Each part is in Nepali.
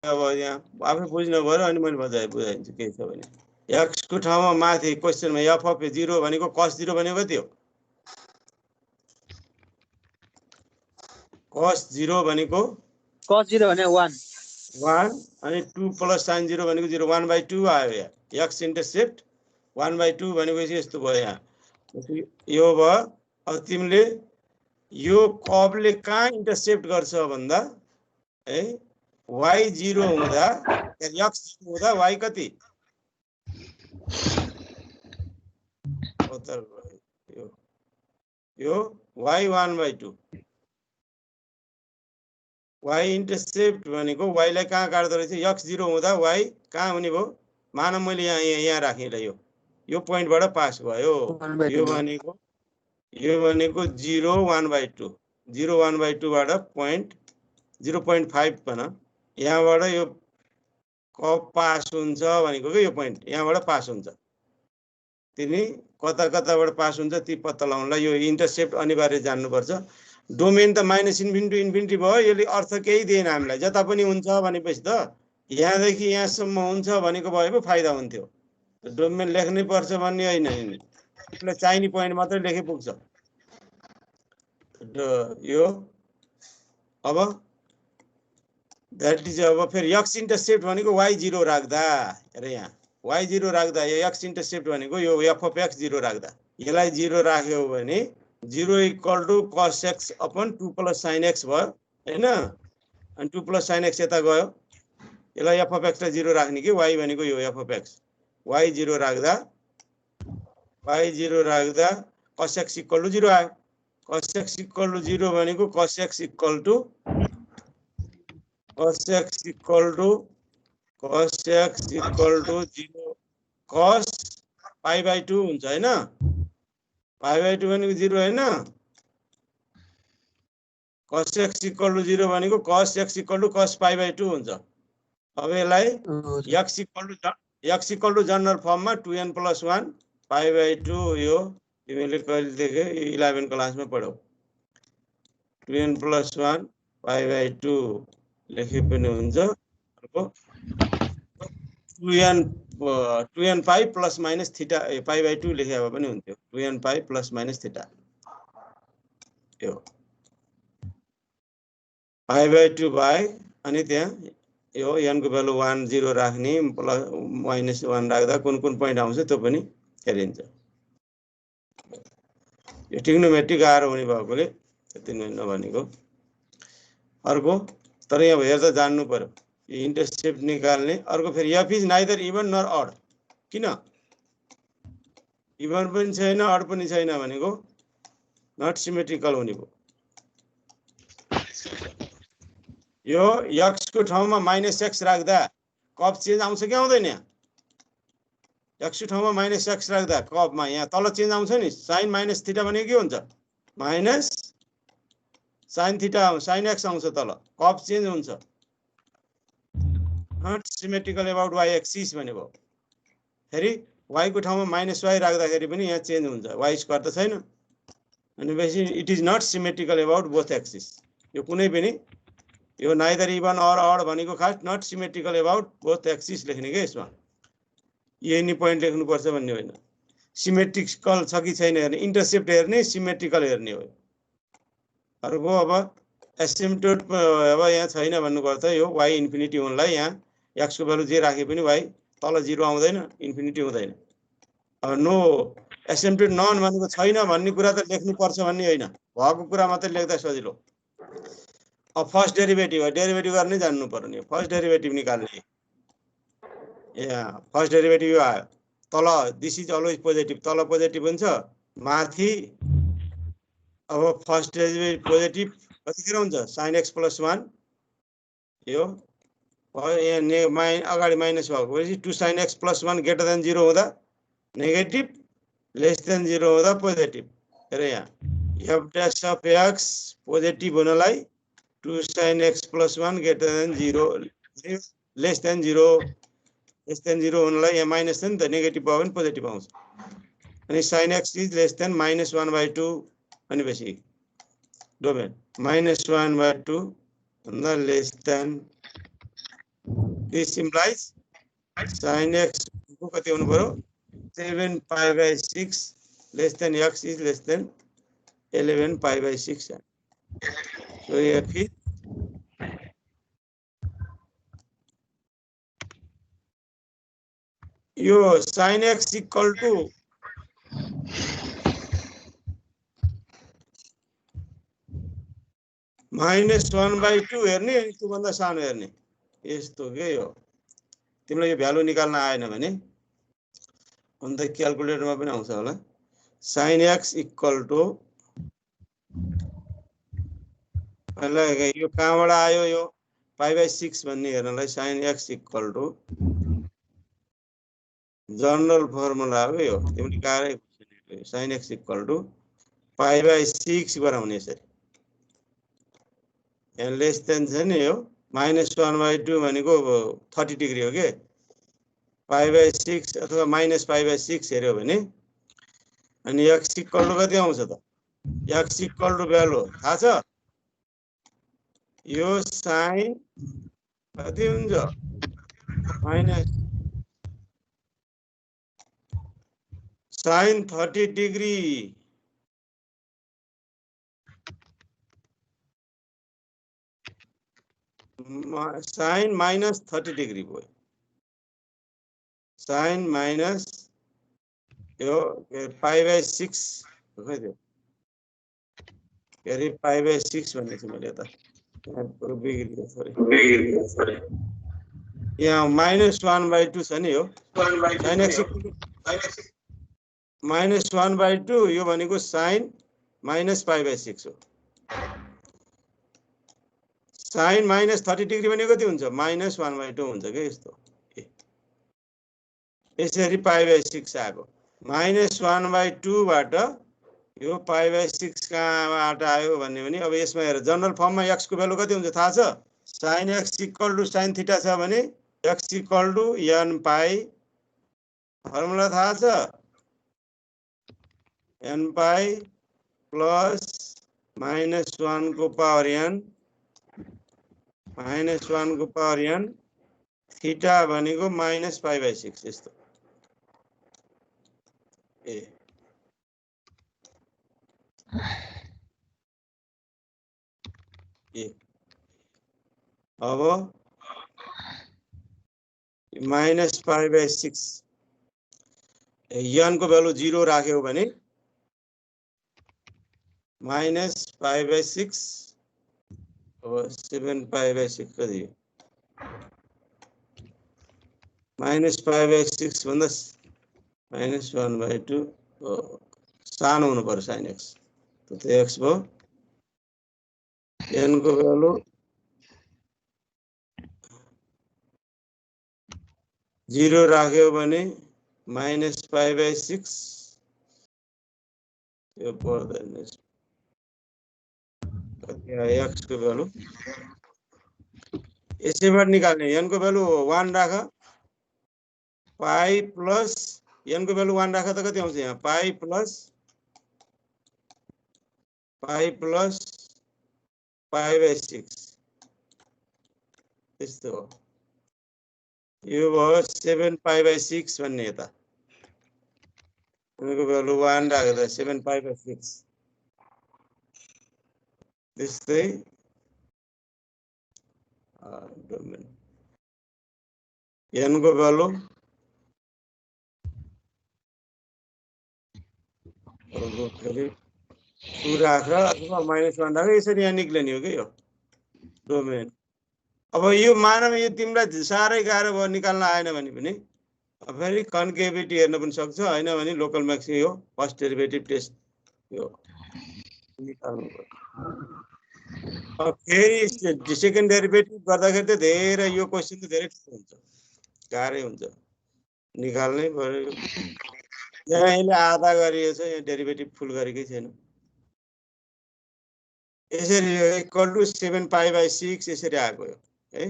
अब यहाँ आफै बुझ्नु पर्यो अनि मैले बुझाइदिन्छु के छ भने x को ठाउँमा माथि क्वेशनमा f अफ 0 भनेको cos 0 भनेको कति हो cos 0 भनेको cos 0 भने 1 अनि 2 प्लस sin 0 भनेको 0 1/2 आयो यहाँ x इन्टरसेप्ट 1/2 भनेको यस्तो भयो यहाँ यो भयो अब तिमीले यो कर्वले कहाँ इन्टरसेप्ट गर्छ भन्दा है y 0 हुँदा x 0 हुँदा y कति यो y 1/2 y इन्टरसेप्ट भनेको y लाई कहाँ काट्दो रहेछ x 0 हुँदा y कहाँ हुने भयो मानव मैले यहाँ राखेँ ल यो पोइन्टबाट पास भयो यो भनेको 0 1/2 0 1/2 बाट पोइन्ट 0.5 भन यहाँबाट यो कब पास हुन्छ भनेको के यो पोइन्ट यहाँबाट पास हुन्छ तिमी कता कताबाट पास हुन्छ ती पत्ता लगाउनलाई यो इन्टरसेप्ट अनिवार्य जान्नुपर्छ डोमेन त माइनस इन्फिनिटी इन्फिनिटी भयो यसले अर्थ केही दिएन हामीलाई जता पनि हुन्छ भनेपछि त यहाँदेखि यहाँसम्म हुन्छ भनेको भए पो फाइदा हुन्थ्यो डोमेन लेख्नै पर्छ भन्ने होइन यसलाई चाहिने पोइन्ट मात्रै लेखे पुग्छ यो अब दैट इज अब फेरि x इन्टरसेप्ट भनेको y 0 राख्दा हेर यहाँ y 0 राख्दा यो x इन्टरसेप्ट भनेको यो f अफ x 0 राख्दा यसलाई 0 राख्यो भने 0 = cos x upon 2 plus sin x भयो हैन अनि 2 प्लस sin x यता गयो यसलाई f अफ x लाई 0 राख्ने कि y भनेको यो f अफ x y 0 राख्दा cos x = 0 आयो cos x = 0 भनेको cos x = cos x = 0 cos pi/2 हुन्छ हैन pi/2 भनेको 0 हैन cos x = 0 भनेको cos x = cos pi/2 हुन्छ अब यसलाई x = जनरल फर्ममा 2n + 1 pi/2 यो तिमीले कहिले देखे 11 क्लासमा पढौ 2n + 1 pi/2 लेखे पनि हुन्छ अर्को 2n pi plus minus theta pi/2 लेखे भए पनि हुन्थ्यो 2n pi plus minus theta यो pi/2 बाई अनि त्यहाँ यो n को भ्यालु 1 0 राख्ने प्लस माइनस 1 राख्दा कुन कुन पोइन्ट आउँछ त्यो पनि हेरिन्छ यो ट्रिग्नोमेट्रिक आरो हुने भएकोले त्यति नै नभनेको अर्को तर यहाँ हेर्दा जान्नु पर्यो यो इन्टरसेप्ट निकाल्ने अर्को फेरि f is neither even nor odd किन इभन पनि छैन अड पनि छैन भनेको नट सिमेट्रिकल हुने भयो यो x को ठाउँमा -x राख्दा कब चेन्ज आउँछ कि आउँदैन यहाँ x को ठाउँमा -x राख्दा कबमा यहाँ तल चेन्ज आउँछ नि sin - थीटा भनेको के हुन्छ minus sin theta sin x आउँछ तल कब चेन्ज हुन्छ not symmetrical about y axis भनेको फेरि y को ठाउँमा -y राख्दाखेरि पनि यहाँ चेन्ज हुन्छ y स्क्वायर त छैन अनि बेसी it is not symmetrical about both axis यो कुनै पनि यो नाइदर इभन अर अड भनेको खास not symmetrical about both axis लेख्ने के यसमा यही नि पोइन्ट लेख्नु पर्छ भन्ने होइन सिमेट्रिकल छ कि छैन हेर्ने इन्टरसेप्ट हेर्ने सिमेट्रिकल हेर्ने हो अर्को अब एसिम्प्टोट अब यहाँ छैन भन्नुको अर्थ यो y इन्फिनिटी हुनलाई यहाँ x को भ्यालु जे राखे पनि y तल 0 आउँदैन इन्फिनिटी हुँदैन अब नो एसिम्प्टोट नन भनेको छैन भन्ने कुरा त लेख्नु पर्छ भन्ने होइन भएको कुरा मात्रै लेख्दा सजिलो अब फर्स्ट डेरिभेटिभ गर्ने जान्नु पर्ने फर्स्ट डेरिभेटिभ निकाल्ने यहाँ फर्स्ट डेरिभेटिभ यो आयो तल दिस इज अलवेज पोजिटिभ तल पोजिटिभ हुन्छ माथि अब फर्स्ट डेरिभेटिभ पोजिटिभ कतिखेर हुन्छ sin x + 1 यो यहाँ अगाडि माइनस भएपछि 2 sin x + 1 > 0 हुँदा नेगेटिभ << 0 हुँदा पोजिटिभ हेर यहाँ f' अफ x पोजिटिभ हुनलाई 2 sin x + 1 > 0 <0 हुनलाई यहाँ माइनस छ नि त नेगेटिभ भयो भने पोजिटिभ आउँछ अनि sin x इज <<1/2 भनेपछि डोमेन -1/2 भन्दा << दिस इम्प्लाइज sin x को कति हुनु पर्यो 7 pi by 6 less than x is less than 11 pi by 6 so f is यो sin x इक्वल टु -1/2 हेर्ने अनि त्योभन्दा सानो हेर्ने यस्तो के हो तिमीलाई यो भ्यालु निकाल्न आएन भने अन्त क्याल्कुलेटरमा पनि आउँछ होला sin x इक्वल टु पहिला यो कहाँबाट आयो यो π/6 भन्ने हेर्नलाई sin x equal to general formula हो यो तिमीले गाह्रै sin x इक्वल टु π/6 बनाउने यसरी यहाँ लेस देन छ नि यो -1/2 भनेको 30 डिग्री हो के π/6 अथवा -π/6 हेर्यो भने अनि x इक्वल टु कति आउँछ त x इक्वल टु भ्यालु थाहा छ यो sin कति हुन्छ sin 30 डिग्री sin -30 डिग्री भयो sin माइनस यो π/6 खै त्यो के अरे π/6 भन्ने छु मैले त बिग्रियो सरी यहाँ -1/2 छ नि यो sin x -1/2 यो भनेको sin -π/6 हो sin -30 डिग्री भनेको कति हुन्छ -1/2 हुन्छ के यस्तो यसरी π/6 आएको -1/2 बाट यो π/6 कहाँबाट आयो भन्ने भने अब यसमा हेर जनरल फर्ममा x को भ्यालु कति हुन्छ थाहा छ sin x equal to sin theta छ भने x equal to n pi formula थाहा छ n पाई प्लस -1 को पावर n -1 को पावर n थीटा भनेको -π/6 यस्तो ए अब -π/6 n को भ्यालु 0 राख्यो भने -π/6 अब 7π/6 कति -π/6 भन्दा -1/2 सानो हुनु पर्यो sin x त x भयो n को भ्यालु 0 राख्यो भने -π/6 यो पर्दैन x को भ्यालु यसैबाट निकाल्ने n को भ्यालु 1 राख पाई प्लस n को भ्यालु 1 राख त कति आउँछ यहाँ पाई प्लस π/6 यस्तो हो यो भयो 7π/6 भन्ने यता उनको भ्यालु 1 राख्दा 7π/6 त्यस्तै n को भ्यालु राख अथवा -1 राख यसरी यहाँ निक्लिने हो कि यो डोमेन अब यो मानव यो तिमीलाई साह्रै गाह्रो भयो निकाल्न आएन भने पनि फेरि कन्केभिटी हेर्न पनि सक्छ हैन भने लोकल म्याक्सिमम यो फर्स्ट डेरिभेटिभ टेस्ट यो निकाल्नु पर्यो फेरि सेकेन्ड डेरिभेटिभ गर्दाखेरि त धेरै यो क्वेशन त धेरै हुन्छ गाह्रै हुन्छ निकाल्नै पर्यो यहाँ यसले आधा गरिएको छ यहाँ डेरिभेटिभ फुल गरेकै छैन यसरी इक्वल टु 7π/6 यसरी आएको हो है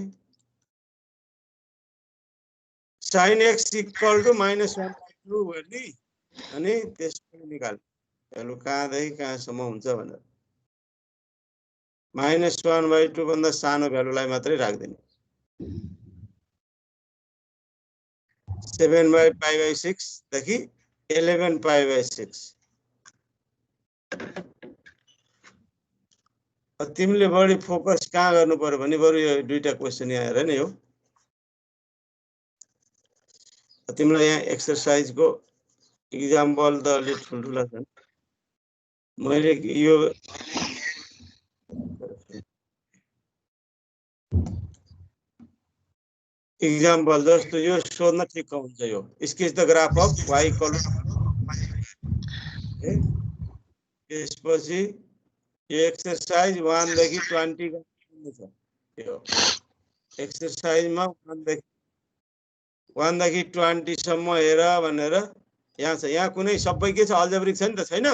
sin x इक्वल टु -1/2 भन्ने अनि त्यसको निकाल भ्यालु कहाँदेखि कहाँसम्म हुन्छ भनेर -1/2 भन्दा सानो भ्यालुलाई मात्रै राख्दिने 7/π/6 देखि 11/π/6 तिमीले बढी फोकस कहाँ गर्नु पर्यो भने बरु यो दुईटा क्वेशन यहाँ हेर नि हो तिमीलाई यहाँ एक्सरसाइजको इक्जाम्पल त अलि ठुल्ठुला छन् मैले यो इक्जाम्पल जस्तो यो सोध्न ठिक हुन्छ यो sketch the graph of y equal त्यसपछि यो एक्सरसाइज 1 देखि 20 छ यो एक्सरसाइजमा 1 देखि 20 सम्म हेर भनेर यहाँ छ यहाँ कुनै सबै के छ अल्जेब्रिक छ नि त छैन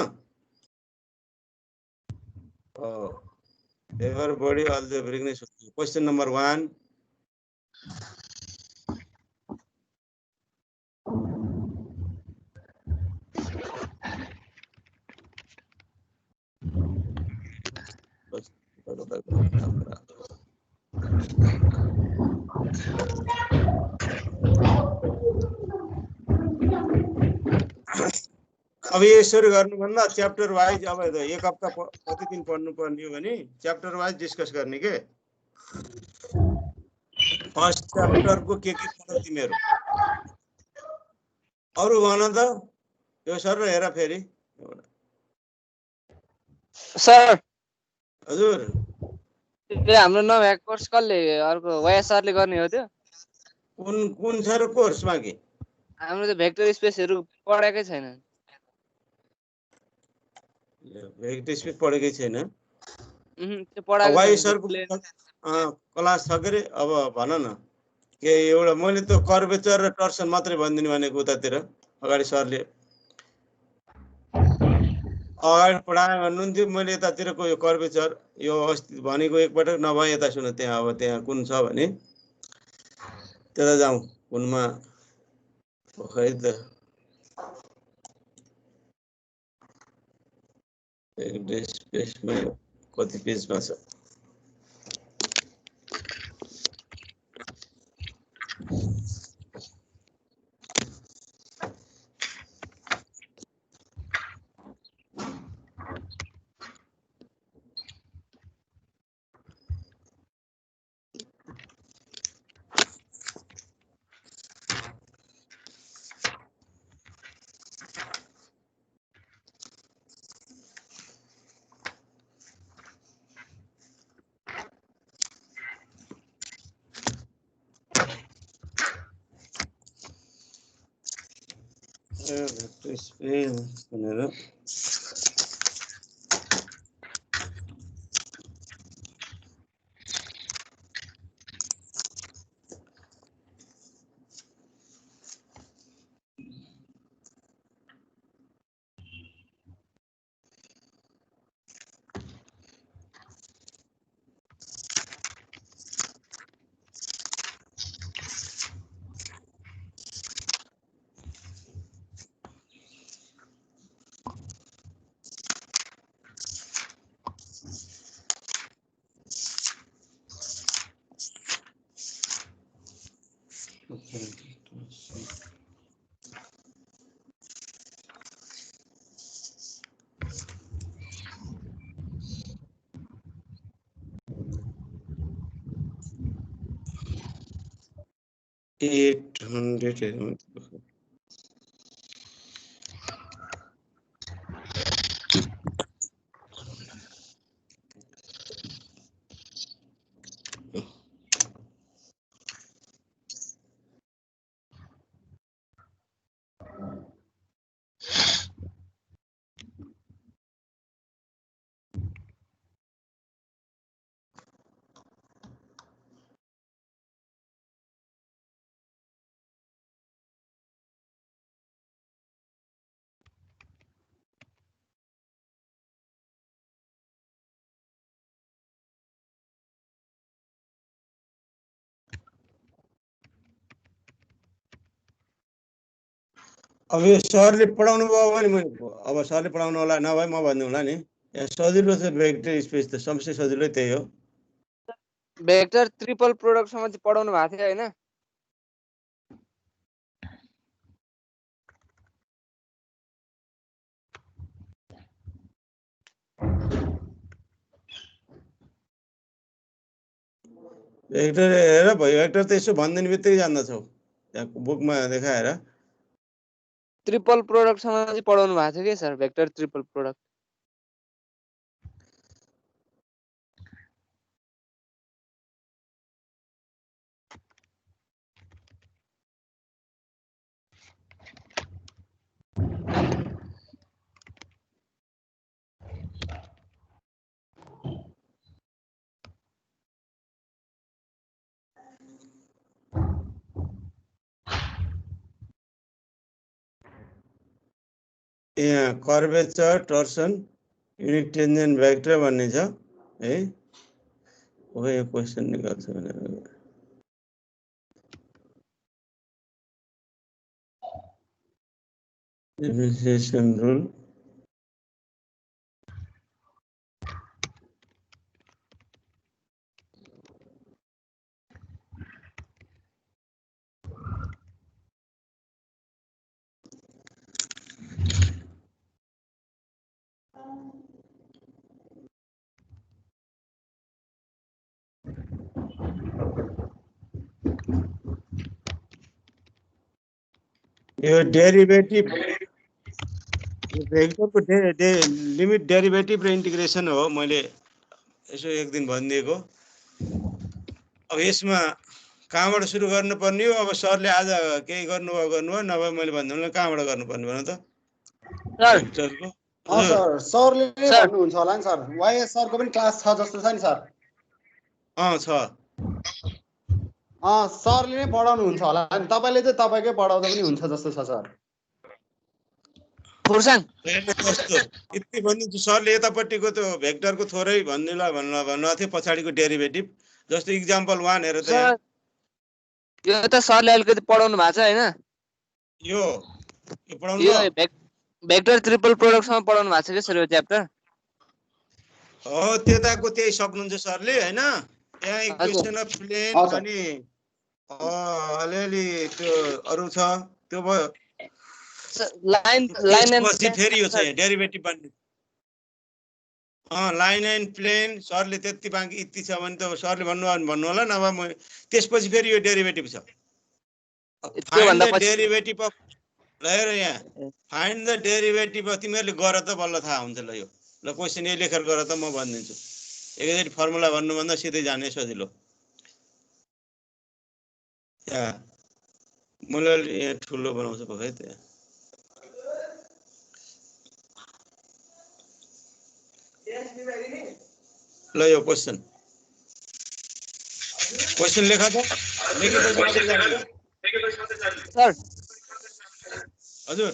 एभरबडी अल्जेब्रिक नै सोध्नु क्वेशन नम्बर 1 अब यसरी गर्नुभन्दा च्याप्टर वाइज अब एक हप्ता प्रतिदिन पढ्नु पर्ने हो भने च्याप्टर वाइज डिस्कस गर्ने के फर्स्ट च्याप्टरको के छ तिमीहरु अरु भन त यो सर हेर फेरि सर हजुर त्यो हाम्रो नभएको कोर्स कसले अर्को वायसआर ले गर्ने हो त्यो कुन छ र कोर्समा के हाम्रो त भेक्टर स्पेसहरु पढाएकै छैन भेक्टर स्पेस पढेकै छैन त्यो पढाएको वाइ छैन सरको क्लास छ के अब भन न के एउटा मैले त कर्वेचर र टर्सन मात्रै भन्दिनु भनेको उतातिर अगाडि सरले अगाडि पढाए भन्नुहुन्थ्यो मैले यतातिरको यो कर्वेचर यो अस्ति भनेको एकपटक नभए यता सुन त्यहाँ अब त्यहाँ कुन छ भने त्यता जाउँ कुनमा खै त एक स्पेसमा कति पेजमा छ भेक्टर स्पेस भनेर अब यो सरले पढाउनु भयो भने अब सरले पढाउनु होला नभए म भन्नु होला नि सजिलो छ भेक्टर स्पेस त सबसे सजिलो त्यही हो भेक्टर ट्रिपल प्रोडक्ट सम्म चाहिँ पढाउनु भएको थियो हैन भेक्टर हेर भयो भेक्टर त यसो भनिदिने बित्तिकै जान्दछौ यहाँ बुकमा देखाएर ट्रिपल प्रोडक्टसँग चाहिँ पढाउनु भएको थियो कि सर भेक्टर ट्रिपल प्रोडक्ट यहाँ कर्वेचर टर्सन युनिट टेन्जेन्ट भेक्टर भन्ने छ है हो यो क्वेसन निकाल्छ भनेर डिफरेन्सिएसन रुल यो डेरिभेटिभ भेक्टरको लिमिट डेरिभेटिभ र इन्टिग्रेसन हो मैले यसो एक दिन भनिदिएको अब यसमा कहाँबाट सुरु गर्नुपर्ने हो अब सरले आज केही गर्नुभयो नभए मैले भन्दिनँ कहाँबाट गर्नुपर्ने भन त सर भेक्टरको सर सरले नै सर। भन्नुहुन्छ होला नि सर वाइएस सरको पनि क्लास छ जस्तो छ नि सर छ सरले नै पढाउनुहुन्छ होला नि तपाईँले चाहिँ तपाईँकै पढाउँदा पनि हुन्छ जस्तो छ सर फुर्साङ कस्तो यति भनिदिन्छु सरले यतापट्टिको त्यो भेक्टरको थोरै भन्नुभएको थियो पछाडिको डेरिभेटिभ जस्तो इक्जाम्पल 1 हेर त यहाँ सर यो त सरले अलिकति पढाउनु भएको छ हैन यो पढाउनु यो भेक्टर ट्रिपल प्रोडक्टसँग पढाउनु भएको छ कि सर यो च्याप्टर हो त्यताको त्यही सक्नुहुन्छ सरले हैन यहाँ इक्वेसन अफ प्लेन हजुर। अनि अलिअलि त्यो अरु छ त्यो भयो लाइन एन्ड पछि फेरि यो छ डेरिभेटिभ भन्ने लाइन एन्ड प्लेन सरले त्यति बाँकी यति छ भने त सरले भन्नु होला नभए म त्यसपछि फेरि यो डेरिभेटिभ छ फाइन्ड द डेरिभेटिभ अफ ल हेर यहाँ फाइन्ड द डेरिभेटिभ अफ तिमीहरूले गर त बल्ल थाहा हुन्छ ल यो ल क्वेसन यही लेखेर गर त म भनिदिन्छु एकैचोटि फर्मुला भन्नुभन्दा सिधै जाने सजिलो यहाँ मैले यहाँ ठुलो बनाउँछु पक्कै त्यहाँ ल यो क्वेसन लेखा त सर हजुर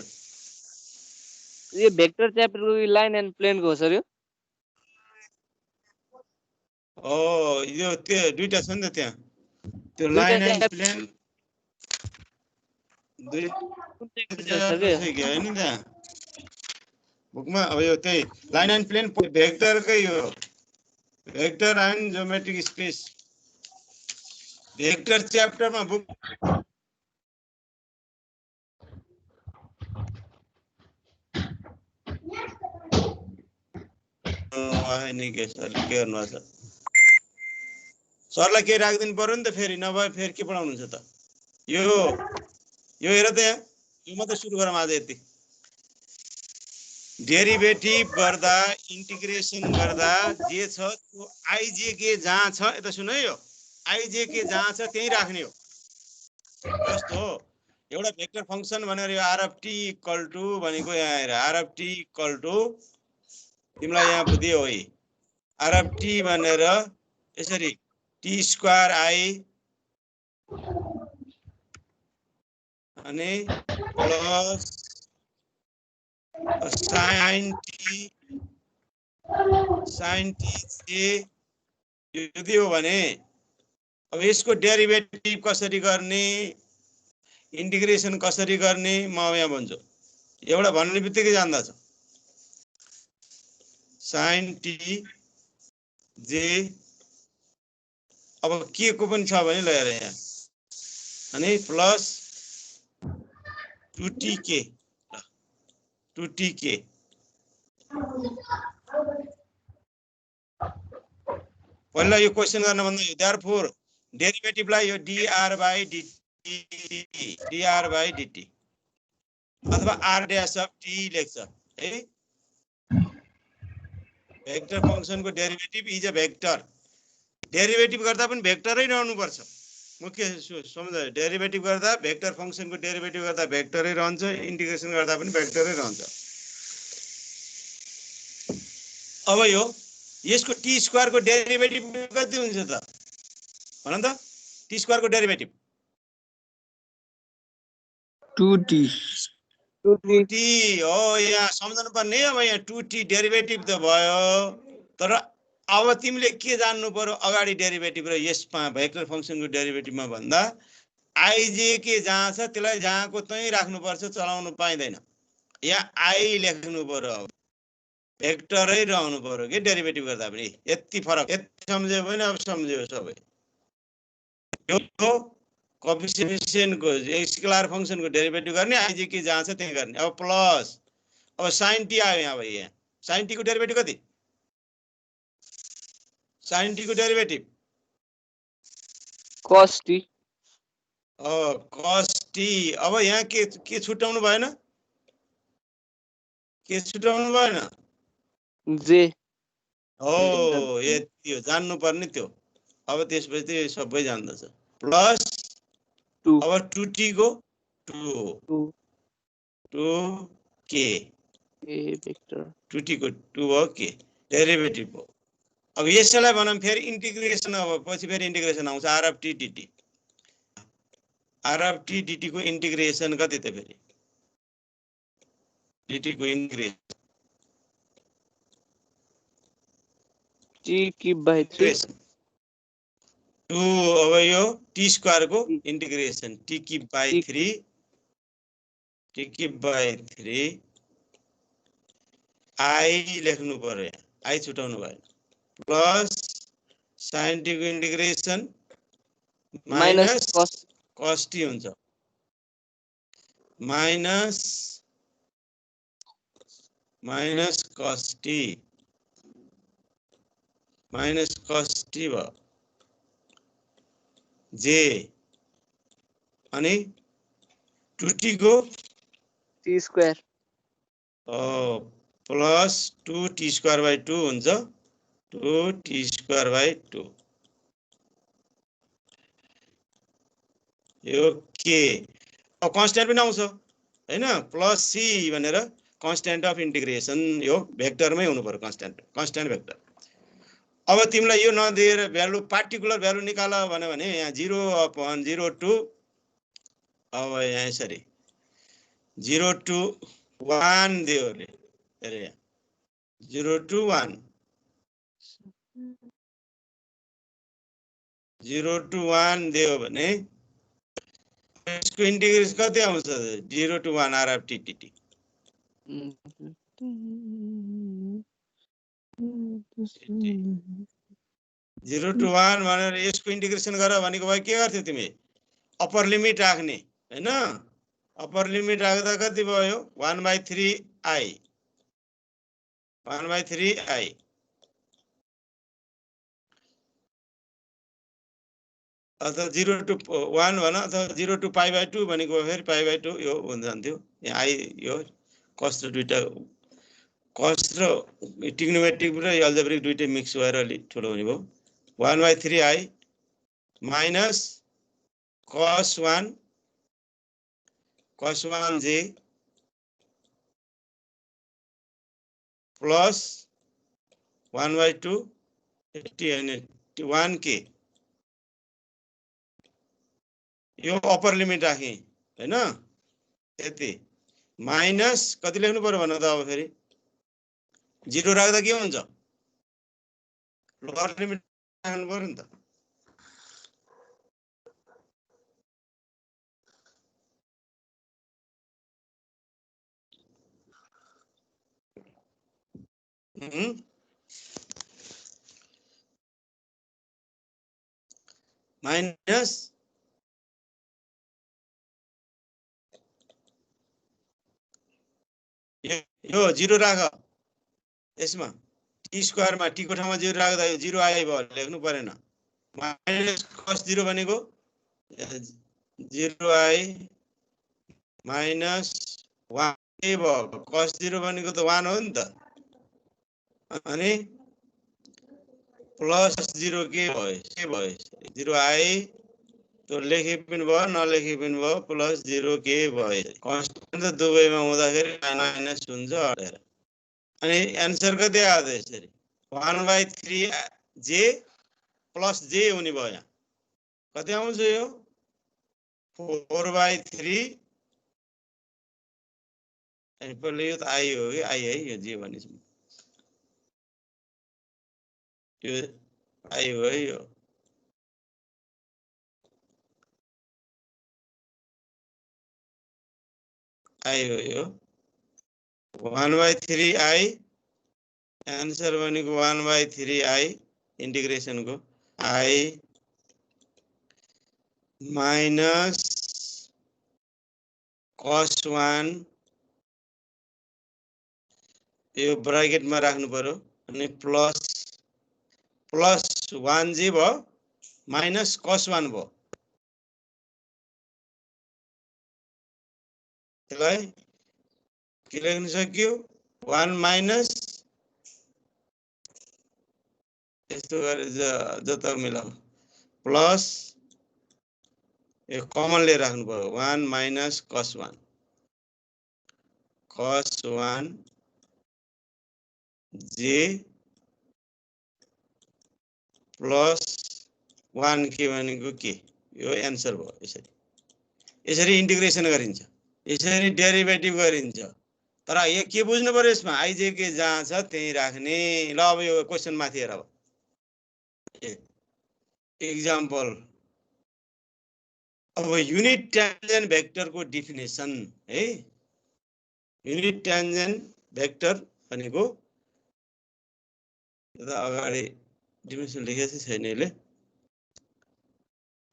यो भेक्टर च्याप्टरको लाइन एन्ड प्लेनको हो सर यो यो त्यो दुईटा छ नि त त्यहाँ त्यो लाइन एन्ड प्लेन हैन त्यहाँ बुकमा अब यो त्यही लाइन एन्ड प्लेन भेक्टरकै हो vector and geometric space vector च्याप्टरमा बुक के गर्नु छ सरलाई के राखिदिनु पर्यो नि त फेरि नभए फेरि के पढाउनुहुन्छ त यो हेर त यहाँ यो मात्रै सुरु गरौँ आज यति डेरिभेटिभ गर्दा इन्टिग्रेसन गर्दा जे छ त्यो आइजेके जहाँ छ यता सुन है यो आइजेके जहाँ छ त्यही राख्ने हो कस्तो हो एउटा भेक्टर फंक्सन भनेर यो r of t equal to भनेको यहाँ आएर r of t equal to तिमीलाई यहाँ बुझ्यो है आर अफ टी भनेर यसरी टी स्क्वायर आई अनि प्लस साइन टी जे यदि हो भने अब यसको डेरिभेटिभ कसरी गर्ने इन्टिग्रेसन कसरी गर्ने म यहाँ भन्छु एउटा भन्ने बित्तिकै जान्दा छ साइन टी जे अब के को पनि छ भने ल हेर यहाँ अनि प्लस 2tk पहिला यो क्वेसन गर्न भन्दा देयरफोर डेरिभेटिभलाई यो dr/dt अथवा r dash of t लेख्छ है। भेक्टर फंक्सनको derivative is a vector. Derivative गर्दा पनि भेक्टरै रहनु पर्छ। मुख्य सम्झ, डेरिभेटिभ गर्दा भेक्टर फंक्सनको डेरिभेटिभ गर्दा भेक्टरै रहन्छ, इन्टिग्रेसन गर्दा पनि भेक्टरै रहन्छ। अब यसको टी स्क्वायरको डेरिभेटिभ कति हुन्छ त भन त? T स्क्वायरको derivative 2t 2t T हो। यहाँ सम्झनु पर्ने, अब यहाँ 2t डेरिभेटिभ त भयो, तर अब तिमीले के जान्नु पर्यो अगाडि डेरिभेटिभ र यसमा भेक्टर फंक्सनको डेरिभेटिभमा भन्दा आइजे के जहाँ छ त्यसलाई जहाँको त्यही राख्नुपर्छ, चलाउनु पाइँदैन। यहाँ आई लेख्नु पर्यो, भेक्टरै रहनु पर्यो कि डेरिभेटिभ गर्दा पनि। यति फरक, यति सम्झ्यो भने अब सम्झ्यो सबै। यो कोएफिसिएन्टको स्केलर फंक्सनको डेरिभेटिभ गर्ने, आइजे के जहाँ छ त्यही गर्ने। अब प्लस, अब sin t आयो यहाँ। भाइ यहाँ sin t को डेरिभेटिभ कति? sin t को derivative cos t cos t। अब यहाँ के छुटाउनु भएन? के छुटाउनु भएन? j हो, यति हो जान्नु पर्ने त्यो। अब त्यसपछि सबै जान्दछ। प्लस 2 अब 2t को 2k भेक्टर 2t को 2 हो के डेरिभेटिभ हो। अब यसलाई भनौँ फेरि इन्टिग्रेसन। अब पछि फेरि इन्टिग्रेसन आउँछ r of t dt। r of t dt को इन्टिग्रेसन कति त फेरि? dt को इन्टिग्रेसन t क्यूब बाइ 3 2। अब यो t स्क्वायर को integration t cube by 3 i लेख्नु पर्यो, यहाँ आई छुटाउनु भएन। प्लस sin t को इन्टिग्रेसन माइनस cos t हुन्छ। माइनस cos t भयो जे, अनि 2t को t square plus 2t square by 2 हुन्छ। 2t स्क्वायर बाइ 2 यो के अब कन्स्ट्यान्ट पनि आउँछ हैन? प्लस c भनेर कन्स्ट्यान्ट अफ इन्टिग्रेसन यो भेक्टरमै हुनु पर्यो, कन्स्ट्यान्ट भेक्टर। अब तिमीलाई यो नदिएर भ्यालु पार्टिकुलर भ्यालु निकाल भने यहाँ 0/02 अब यहाँ यसरी 0 to 1 दियो अरे 0 to 1 दियो भने यसको इन्टिग्रेसन कति आउँछ? 0 to 1 r of t dt। 0 to 1 भनेर यसको इन्टिग्रेसन गर भनेको भए के गर्थ्यौ तिमी? अप्पर लिमिट राख्ने हैन? अप्पर लिमिट राख्दा कति भयो? 1/3i 1/3i। अथवा 0 to 1 भन, अथवा 0 to π/2 भनेको फेरि π/2 यो हुन जान्थ्यो। यहाँ आई यो कस र दुईटा कस र ट्रिग्नोमेट्रिक र अल्जेब्रिक दुईटै मिक्स भएर अलिक ठुलो हुने भयो। 1/3i minus cos 1j plus 1/2 1k। यो अप्पर लिमिट राखेँ हैन? यति माइनस कति लेख्नु पर्यो भन त? अब फेरि 0 राख्दा के हुन्छ? लोअर लिमिट राख्नु पर्यो नि त। माइनस यो 0 राख यसमा, टी स्क्वायरमा टी को ठाउँमा 0 राख्दा 0 आयो भयो, लेख्नु परेन। माइनस cos 0 भनेको 0i माइनस 1 के भयो cos 0 भनेको त 1 हो नि त अनि प्लस 0 के भयो 0i तो लेखे पनि भयो नलेखे पनि भयो प्लस 0 के भयो कन्स्टेन्ट त दुवैमा हुँदाखेरि माइनस हुन्छ अडेर अनि आन्सर कति आयो त यसरी 1/3 j प्लस j हुने भयो यहाँ कति आउँछ यो 4/3 अनि पहिले यो त i हो कि i है यो j भनेपछि यो i हो है यो i हो यो 1/3 i आन्सर भनेको 1/3 i इंटीग्रेशन को i माइनस cos 1 यो ब्रैकेट में राख्नु पर्यो अनि प्लस 1 जे भयो माइनस cos 1 भयो त्यसलाई के लेख्न सक्यो 1 माइनस यस्तो गरे जता मिलाऊ प्लस यो कमन ले राख्नु पर्यो 1 माइनस cos 1 जे प्लस 1 के भनेको के यो आन्सर भयो यसरी इंटीग्रेशन गरिन्छ यसरी डेरिभेटिभ गरिन्छ तर यो के बुझ्नु पर्यो यसमा आइजे के जहाँ छ त्यही राख्ने ल अब यो क्वेशन माथि हेर अब एग्जाम्पल अब युनिट ट्यान्जेन्ट भेक्टर को डेफिनेसन है युनिट ट्यान्जेन्ट भेक्टर भनेको अगाडि डेफिनेसन लेखेको छैन यसले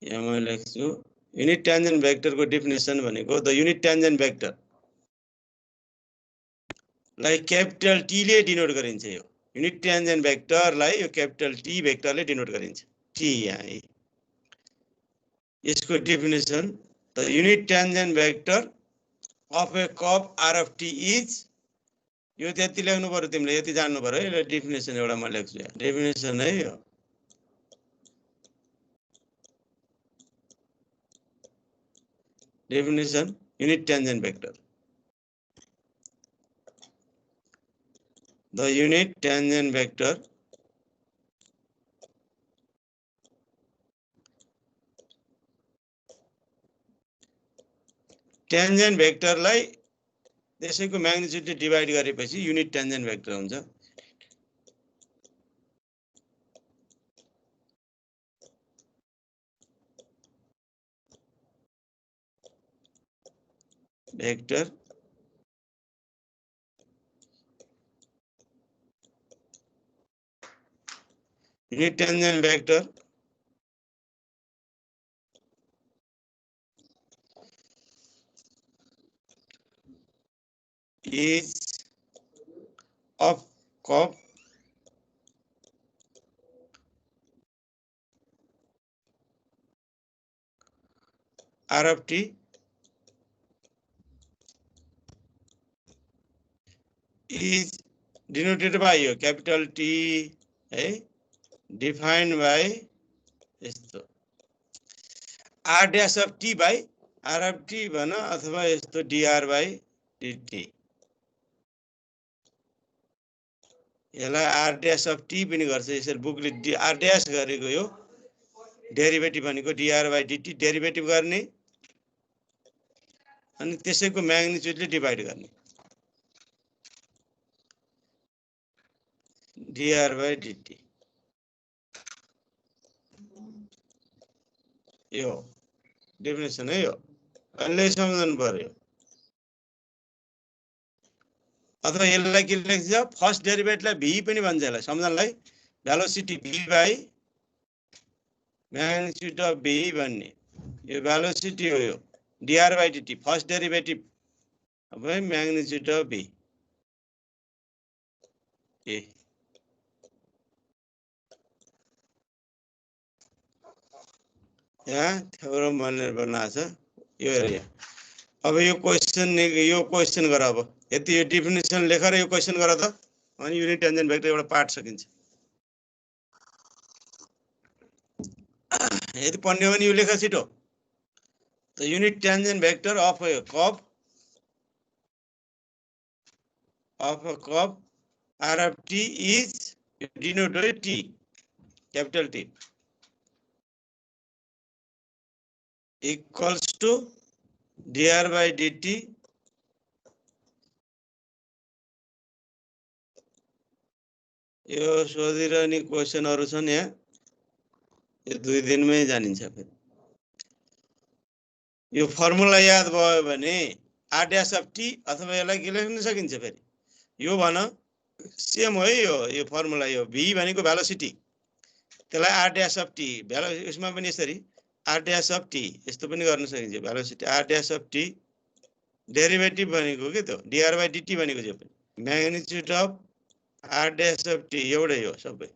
यहाँ म लेख्छु युनिट ट्यान्जेन्ट भेक्टर को डेफिनेसन भनेको द युनिट ट्यान्जेन्ट भेक्टर लाई क्यापिटल टी ले डिनोट गरिन्छ यो युनिट ट्यान्जेन्ट भेक्टर लाई यो क्यापिटल टी भेक्टर ले डिनोट गरिन्छ टी यहाँ यसको definition the unit tangent vector of a curve are of t is यो त्यति लेख्नु पर्यो तिमीले यति जान्नु पर्यो है डेफिनेसन एउटा म लेख्छु यहाँ डेफिनेसन है यो definition unit tangent vector the unit tangent vector tangent vector लाई त्यसैको म्याग्निट्युडले डिवाइड गरेपछि युनिट ट्यान्जेन्ट भेक्टर हुन्छ vector unit tangent vector is of curve R of t is denoted by capital T है defined by यस्तो r dash of t by r of t भन अथवा यस्तो dr by dt यसलाई r dash of t पनि गर्छ यसरी बुकले r dash गरेको यो डेरिभेटिभ भनेको dr by dt डेरिभेटिभ गर्ने अनि त्यसैको म्याग्निट्युडले डिवाइड गर्ने dr by dt यो डेफिनेसन है यो अहिले सम्झनु पर्यो अथवा यसलाई के लेख्छ फर्स्ट डेरिभेटिभलाई v पनि भन्छ यसलाई सम्झनलाई velocity v by magnitude of v भन्ने यो भेलोसिटी हो यो dr by dt first derivative अब म्याग्निट्युड अफ v ए यहाँ थ्योरम भनेर बनाएको छ यो एरिया। अब यो क्वेसन गर। अब यति यो डेफिनेसन लेखेर यो क्वेसन गर त, अनि युनिट टेन्जेन्ट भेक्टर एउटा पार्ट सकिन्छ। यदि पढ्ने हो भने यो लेख छिटो। The unit tangent vector of a curve R of t is denoted by t, capital T, equals to dr by dt यो सोधिरहने क्वेसनहरु छन् यहाँ, यो 2 दिनमै जानिन्छ। फेरि यो फर्मुला याद भयो भने r dash of t अथवा यसलाई के लेख्न सकिन्छ। फेरि यो भन सेम हो है, यो फर्मुला, यो v भनेको भेलोसिटी, त्यसलाई r dash of t यसमा पनि यसरी r dash of t यस्तो पनि गर्न सकिन्छ। Velocity r dash of t derivative भनेको के त्यो dr by dt भनेको जे पनि magnitude of r dash of t एउटै हो सबै।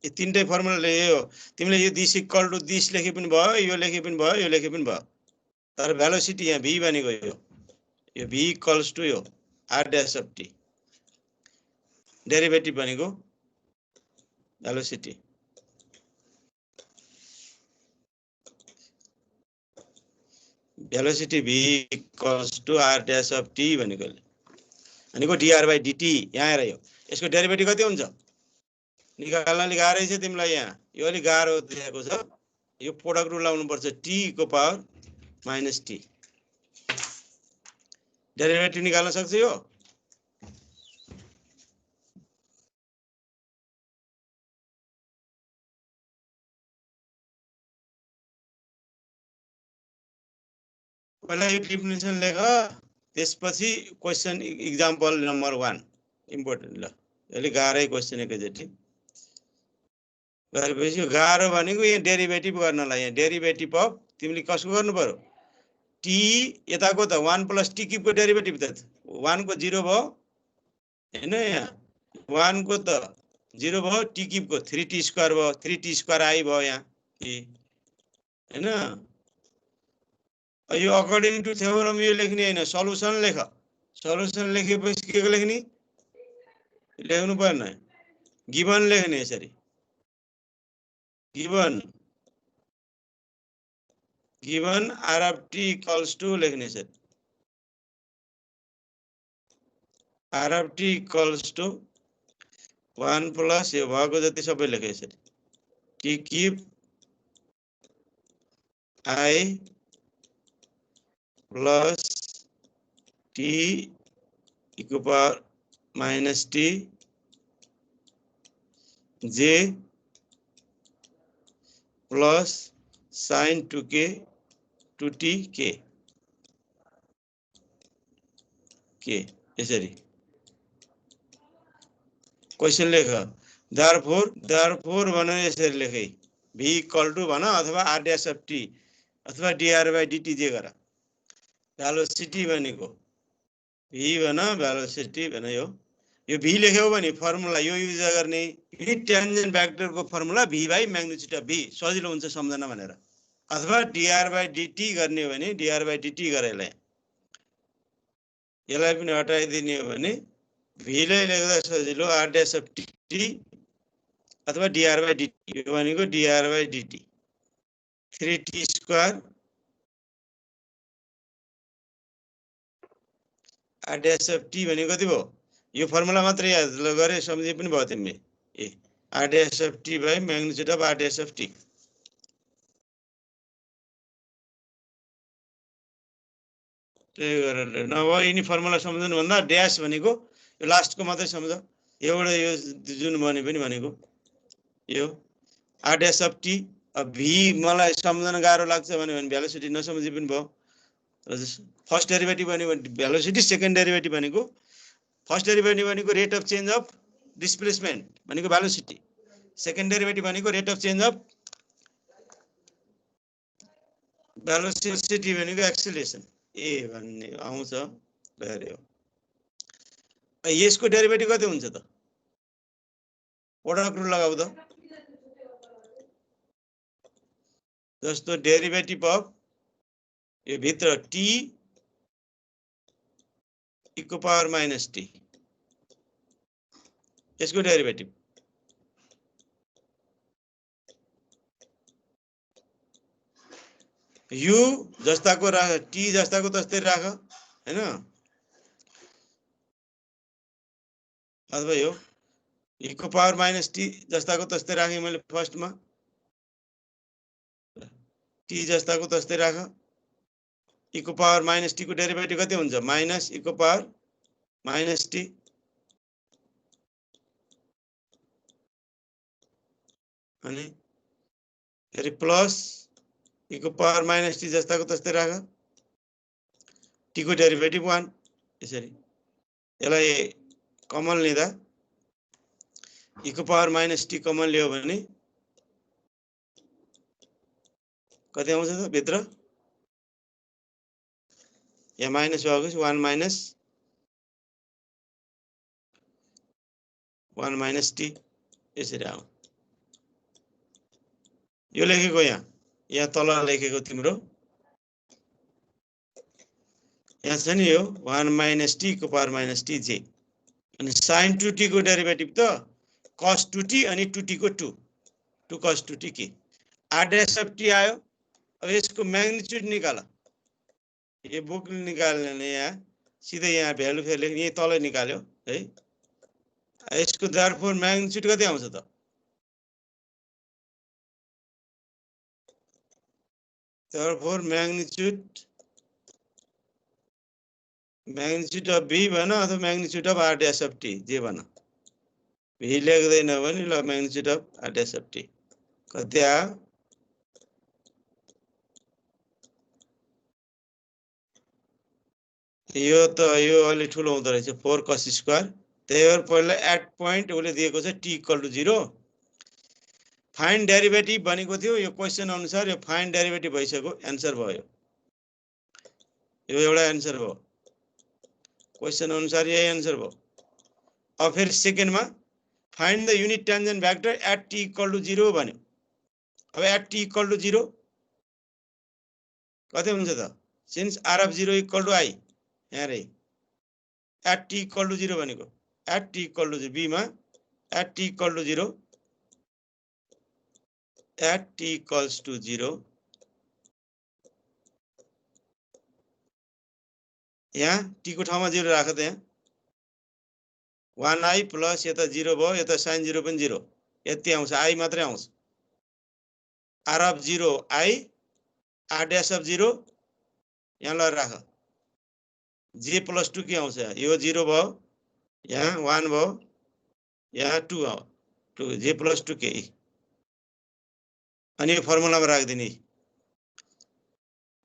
यो तीनटै फर्मुला यो तिमीले यो दिस इक्वल टु दिस लेखे पनि भयो, यो लेखे पनि भयो, यो लेखे पनि भयो, तर भेलोसिटी यहाँ v भनेको यो v इक्वल्स टु यो r dash of t, derivative भनेको velocity. Velocity v equals to r dash of t भनेको dr by dt यहाँ आएर यसको डेरिभेटिभ कति हुन्छ निकाल्न गाह्रै छ तिमीलाई। यहाँ यो अलि गाह्रो दिएको छ, यो प्रोडक्ट रुल लाउनु पर्छ, t को पावर माइनस t। डेरिभेटिभ निकाल्न सक्छ यो? पहिला यो डेफिनेसन लेख, त्यसपछि क्वेशन एक्जाम्पल नम्बर 1 इम्पोर्टेन्ट। ल अलि गाह्रै क्वेशन एकैचोटि गरेपछि गाह्रो भनेको यहाँ डेरिभेटिभ गर्नलाई, यहाँ डेरिभेटिभ अफ तिमीले कसको गर्नु पर्यो, t यताको त 1 प्लस t क्युब को डेरिभेटिभ त 1 को 0 भयो हैन, यहाँ 1 को त 0 भयो, t क्युब को 3t स्क्वायर भयो, 3t स्क्वायर आई भयो यहाँ हैन। यो अकर्डिङ टु थ्योरम यो लेख्ने हैन, सल्युसन लेख। सल्युसन लेखेपछि के लेख्ने, लेख्नु पर्दैन, गिवन लेख्ने यसरी, given r of t equals to लेख्ने यसरी, r of t equals to 1 plus यो भएको जति सबै लेखे यसरी, t cube i plus t को power minus t j plus sin 2k 2t k यसरी क्वेशन लेख। therefore भनेर यसरी लेखे, v इक्वल टु भन अथवा r dash of t अथवा dr by dt जे गर। भेलोसिटी भनेको v भन, भेलोसिटी भन, यो v लेख्यौ भने फर्मुला यो युज गर्ने, युनिट टेन्जेन्ट भेक्टरको formula v by magnitude of v, सजिलो हुन्छ सम्झन भनेर। अथवा dr by dt गर्ने हो भने dr by dt गरेर यसलाई पनि हटाइदिने हो भने v लाई लेख्दा सजिलो r dash of t अथवा dr by dt, यो भनेको dr by dt 3t square r dash of t भनेको कति भयो, यो फर्मुला मात्र याद गरे सम्झे पनि भयो तिमीले। r dash of t by magnitude of r dash of t। त्यही गरेर नभए यिनी फर्मुला सम्झनु भन्दा ड्यास भनेको यो लास्टको मात्रै सम्झ, एउटा यो जुन भने पनि भनेको यो r dash of t। अब v मलाई सम्झन गाह्रो लाग्छ भने भेलोसिटी नसम्झे पनि भयो। फर्स्ट डेरिभेटिभ भनेको भेलोसिटी, सेकेन्ड डेरिभेटिभ भनेको, फर्स्ट डेरिभेटिभ भनेको rate of change of displacement भनेको भेलोसिटी, सेकेन्ड डेरिभेटिभ भनेको rate of change of velocity भनेको एक्सेलरेसन ए भन्ने आउँछ गरे हो। यसको डेरिभेटिभ कति हुन्छ त, प्रोडक्ट रुल लगाऊ त, जस्तो डेरिभेटिभ अफ यो भित्र t e को पावर माइनस t यसको डेरिभेटिभ u जस्ताको राख t जस्ताको तस्तै राख हैन अथवा यो e को पावर माइनस t जस्ताको तस्तै राखे मैले फर्स्टमा t जस्ताको तस्तै राख e को पावर माइनस t को डेरिभेटिभ कति हुन्छ माइनस e को पावर माइनस t अनि फेरि प्लस e को पावर माइनस t जस्ताको तस्तै राख t को डेरिभेटिभ 1 यसरी यसलाई कमन लिँदा e को पावर माइनस t कमन लियो भने कति आउँछ त भित्र यहाँ माइनस भएको 1 माइनस t यसरी आउँछ यो लेखेको यहाँ तल लेखेको तिम्रो यहाँ छ नि यो 1 माइनस t को पावर माइनस t j अनि sin 2t को डेरिभेटिभ त cos 2t अनि 2t को 2 cos 2t के r dash of t आयो अब यसको म्याग्निट्युड निकाल यो बुक निकाल्ने यहाँ सिधै यहाँ भ्यालु फेरि लेख्ने यही तल निकाल्यो है यसको देयरफोर म्याग्निट्युड कति आउँछ त देयरफोर म्याग्निट्युड अफ b भन अथवा magnitude of r dash of t जे भन v लेख्दैन भने ल magnitude of r dash of t कति आयो यो त यो अलि ठुलो हुँदो रहेछ 4 cos स्क्वायर त्यही भएर पहिला एट पोइन्ट उसले दिएको छ t equal to 0 find derivative भनेको थियो यो क्वेशन अनुसार यो फाइन्ड डेरिभेटिभ भइसक्यो एन्सर भयो यो एउटा एन्सर भयो क्वेशन अनुसार यही एन्सर भयो अब फेरि सेकेन्डमा find the unit tangent vector at t equal to 0 भन्यो अब एट t इक्वल टु 0 कति हुन्छ त since r of 0 equal to i यहाँ रे एट t इक्वल टु 0 भनेको at t equal to 0 b मा at t equal to 0 at t equals to 0 यहाँ t को ठाउँमा 0 राख त यहाँ 1i प्लस यता 0 भयो यता sin 0 पनि 0 यति आउँछ i मात्रै आउँछ r of 0 i r dash of 0 यहाँ ल राख j प्लस 2 के आउँछ यो 0 भयो यहाँ 1 भयो यहाँ 2 आयो 2 j प्लस 2 के अनि यो फर्मुलामा राख्दिने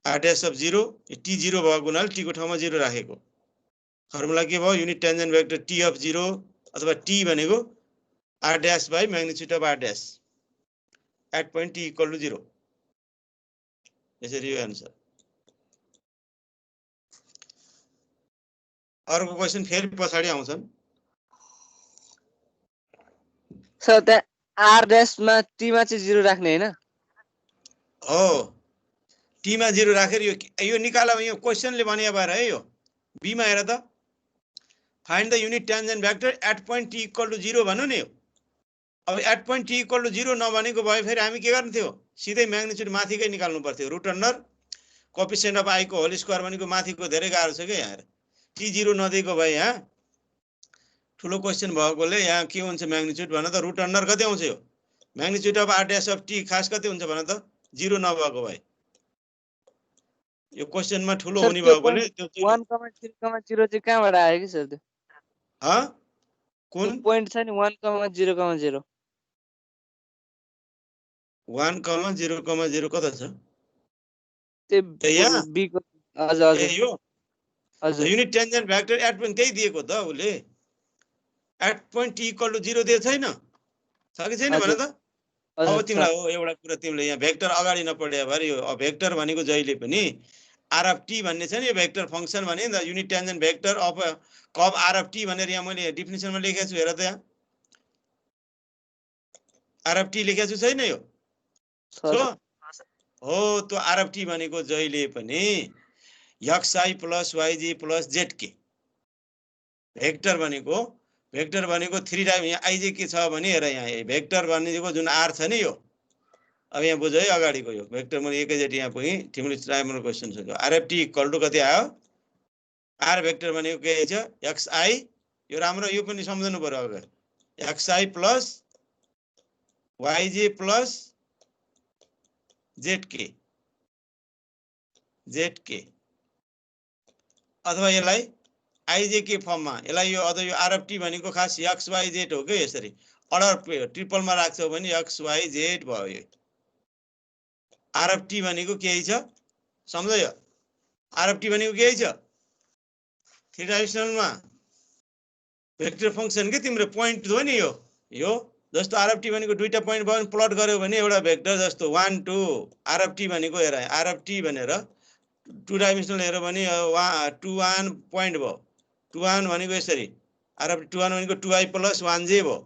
r dash अफ 0 t 0 भएको हुनाले t को ठाउँमा 0 राखेको फर्मुला के भयो unit tangent vector t of 0 अथवा t भनेको r dash by magnitude of r dash at point t equal to 0 यसरी यो एन्सर अर्को क्वेशन फेरि पछाडी आउँछन् सर त्यहाँ r dash मा t मा चाहिँ 0 राख्ने हैन हो t मा 0 राखेर यो निकाल्दा यो क्वेशनले भने भएर है यो b मा हेर त find the unit tangent vector at point t equal to 0 भन्नु नि अब at point t equal to 0 नभनेको भए फेरि हामी के गर्ने थियो सिधै म्याग्निट्युड माथिकै निकाल्नु पर्थ्यो root under coefficient of i को होल स्क्वायर भनेको माथिको धेरै गाह्रो छ के यहाँ t 0 नदिएको भए यहाँ ठुलो क्वेशन भएकोले यहाँ के हुन्छ म्याग्निट्युड भन त रुट अन्डर कति आउँछ यो magnitude of r dash of t खास कति हुन्छ भन त 0 नभएको भए यो क्वेशनमा ठुलो हुने भएकोले त्यो 1,0,0 चाहिँ कहाँबाट आयो कि सर त्यो ह कुन पोइन्ट छ नि 1,0,0 1,0,0 कता छ त्यो b को हजुर हजुर यो हजुर unit tangent vector at point त्यही दिएको त उले at point t equal to 0 दिएको छैन छ कि छैन भन त अब तिमीलाई हो एउटा कुरा तिमीले यहाँ भेक्टर अगाडि नपढे भएर यो भेक्टर भनेको जहिले पनि r अफ t भन्ने छ नि यो भेक्टर फंक्सन भने नि युनिट टेन्जेन्ट भेक्टर अफ कब r अफ t भनेर यहाँ मैले डेफिनेसनमा लेखेको छु हेर त यहाँ r अफ t लेखेको छु छैन यो हो त्यो आरएफटी भनेको जहिले पनि xi plus yj plus zk vector भनेको 3 टाइम यहाँ आइजे के छ भने हेर यहाँ भेक्टर भनेको जुन आर छ नि यो अब यहाँ बुझ है अगाडिको यो भेक्टर मैले एकैचोटि यहाँ पनि तिमीले राम्रो क्वेसन सोध्यो आरएफटी इक्वल टु कति आयो आर भेक्टर भनेको के छ xi यो राम्रो यो पनि सम्झनु पर्यो अब xi plus yj plus zk अथवा यसलाई आइजे के फर्ममा यसलाई यो अझ यो आरएफटी भनेको खास xyz हो के यसरी अर्डर ट्रिपलमा राख्छौ भने xyz भयो यो आरएफटी भनेको के छ सम्झ यो आरएफटी भनेको के छ थ्री डाइमेन्सनलमा भेक्टर फंक्सन के तिम्रो पोइन्ट हो नि यो जस्तो आरएफटी भनेको दुईटा पोइन्ट भयो प्लट गर्यो भने एउटा भेक्टर जस्तो 1 2 आरएफटी भनेको हेर आरएफटी भनेर टु डाइमेन्सनल हेर्यो भने 2 1 पोइन्ट भयो 2 1 भनेको यसरी आरएफटी 2 1 भनेको 2i प्लस 1j भयो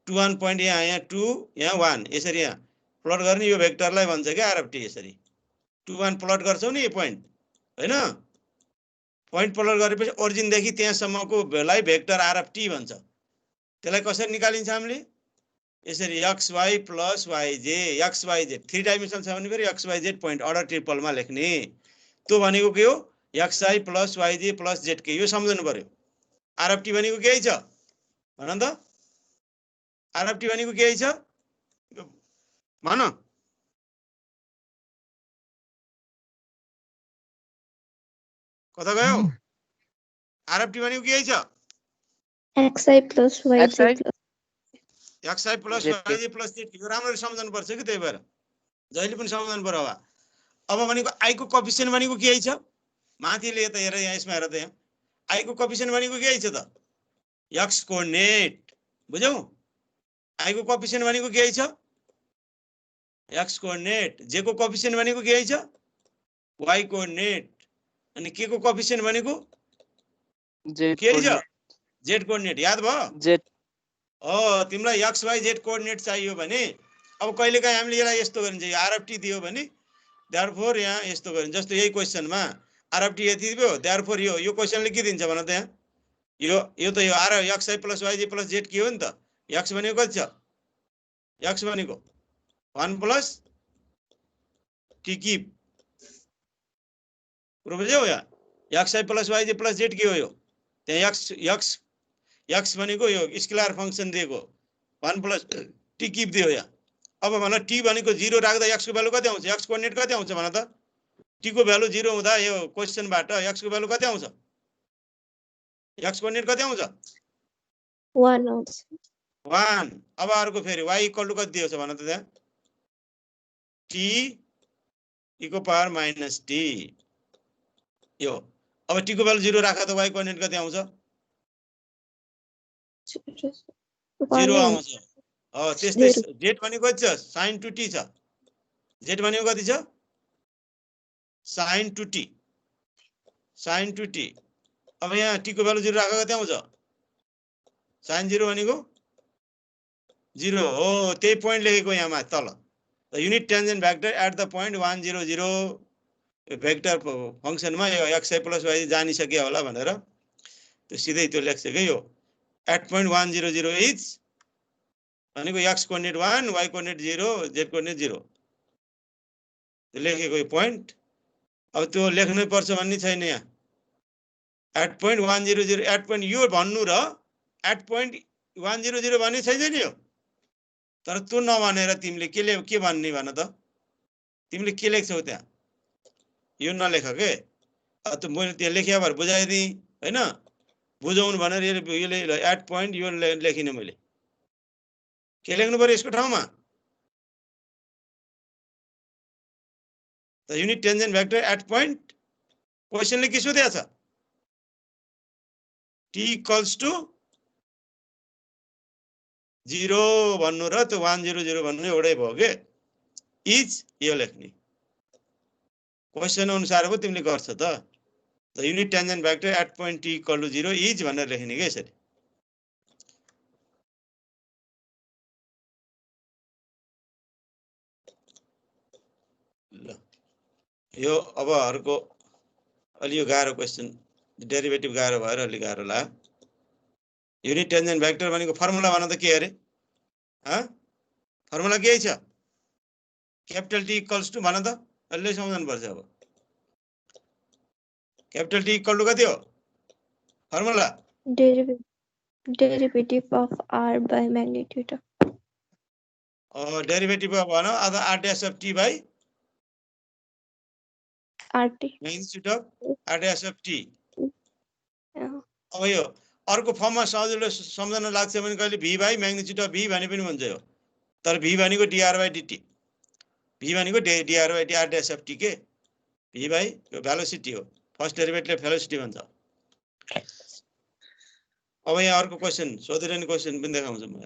2 1 पोइन्ट यहाँ 2 यहाँ 1 यसरी यहाँ प्लट गर्ने यो भेक्टरलाई भन्छ के आरएफटी यसरी 2 1 प्लट गर्छौ नि यो पोइन्ट हैन पोइन्ट प्लट गरेपछि ओरिजिन देखि त्यहाँसम्मको लाई भेक्टर आरएफटी भन्छ त्यसलाई कसरी निकालिन्छ हामीले यसरी xy plus yj xyz 3 dimensional छ भने फेरि xyz पोइन्ट अर्डर ट्रिपलमा लेख्ने त्यो भनेको के हो xi plus yj plus zk यो सम्झनु पर्यो आरएफटी भनेको के छ भन त आरएफटी भनेको के छ भन कता गयो आरएफटी भनेको के छ xi plus yj xi plus xi plus zk yj plus zk यो राम्ररी सम्झनु पर्छ कि त्यही भएर जहिले पनि सम्झनु पर्यो अब भनेको आई को कोएफिसिएन्ट भनेको के छ माथिले त हेर यहाँ यसमा हेर त यहाँ आई को कोएफिसिएन्ट भनेको के छ त x कोअर्डिनेट बुझ्यौ आई को कोएफिसिएन्ट भनेको के छ x कोअर्डिनेट j को कोएफिसिएन्ट भनेको के छ y कोअर्डिनेट अनि के को कोएफिसिएन्ट भनेको z के छ z कोअर्डिनेट याद भयो z तिमीलाई x y z कोअर्डिनेट चाहियो भने अब कहिलेकाहीँ हामीले यसलाई यस्तो गरिन्छ आरएफटी दियो भने देयरफोर यहाँ यस्तो गरिन्छ जस्तो यही क्वेशनमा आरएफटी यति दियो देयरफोर यो क्वेशनले के दिन्छ भन त यहाँ यो त यो r xi plus yj plus z के हो नि त x भनेको कति छ x भनेको 1 प्लस t क्यूब बुझ्यौ यहाँ xi plus yj plus z के हो यो त्यहाँ x भनेको यो स्केलर फंक्सन दिएको 1 प्लस t क्यूब दियो यहाँ अब भन t भनेको 0 राख्दा x को भ्यालु कति आउँछ x कोअर्डिनेट कति आउँछ भन त t को भ्यालु 0 हुँदा यो क्वेशनबाट x को भ्यालु कति आउँछ x कोअर्डिनेट कति आउँछ 1 आउँछ 1 अब अर्को फेरि y इक्वल टु कति दिएको छ भन त त्यहाँ t e को पावर माइनस t यो अब t को भ्यालु 0 राख्दा त y कोअर्डिनेट कति आउँछ 0 आउँछ त्यस्तै z भनेको कति छ sin 2t छ z भनेको कति छ sin 2t अब यहाँ t को भ्यालु 0 राखेको कति आउँछ sin 0 भनेको 0 हो त्यही पोइन्ट लेखेको यहाँ माथि तल the unit tangent vector at the point 1 0 0 vector फंक्सनमा यो xi प्लस y जानिसक्यो होला भनेर त्यो सिधै त्यो लेख्छ के यो एट पोइन्ट 1 0 0 इज भनेको x coordinate 1 y coordinate 0 z coordinate 0 त्यो लेखेको यो पोइन्ट अब त्यो लेख्नै पर्छ भन्ने छैन यहाँ एट पोइन्ट 1 0 0 एट पोइन्ट यो भन्नु र एट पोइन्ट 1 0 0 भन्ने छैन नि यो तर त्यो नभनेर तिमीले के भन्ने भन त तिमीले के लेख्छौ त्यहाँ यो नलेख के त्यो मैले त्यहाँ लेख्या भएर बुझाइदिएँ हैन बुझाउनु भनेर यसले एट पोइन्ट यो लेखिने मैले के लेख्नु पर्यो यसको ठाउँमा the unit tangent vector at point क्वेशनले के सोधेको छ t इक्वल्स टु 0 भन्नु र त्यो 1 0 0 भन्नु एउटै भयो के इज यो लेख्ने क्वेशन अनुसार पो तिमीले गर्छ त the unit tangent vector at point t equal to 0 is भनेर लेख्ने के यसरी ल यो अब अर्को अलि यो गाह्रो क्वेसन डेरिभेटिभ गाह्रो भएर अलि गाह्रो लाग्यो युनिट टेन्जेन्ट भेक्टर भनेको फर्मुला भन त के अरे फर्मुला के छ क्यापिटल टी इक्वल्स टु भन त अलि सम्झाउनु पर्छ अब क्यापिटल टी इक्वल टु कति हो formula Derivative of R by magnitude of derivative भन अथवा r dash of t by RT. magnitude of r dash of t Yeah. अब यो अर्को फर्ममा सजिलो सम्झन लाग्छ भने कहिले v by magnitude of v भने पनि हुन्छ यो तर v भनेको dr by dt v भनेको dr by r dash of t के v by यो भेलोसिटी हो फर्स्ट डेरिभेटिभले भेलोसिटी भन्छ अब यहाँ अर्को क्वेसन सोधिरहने क्वेसन पनि देखाउँछु म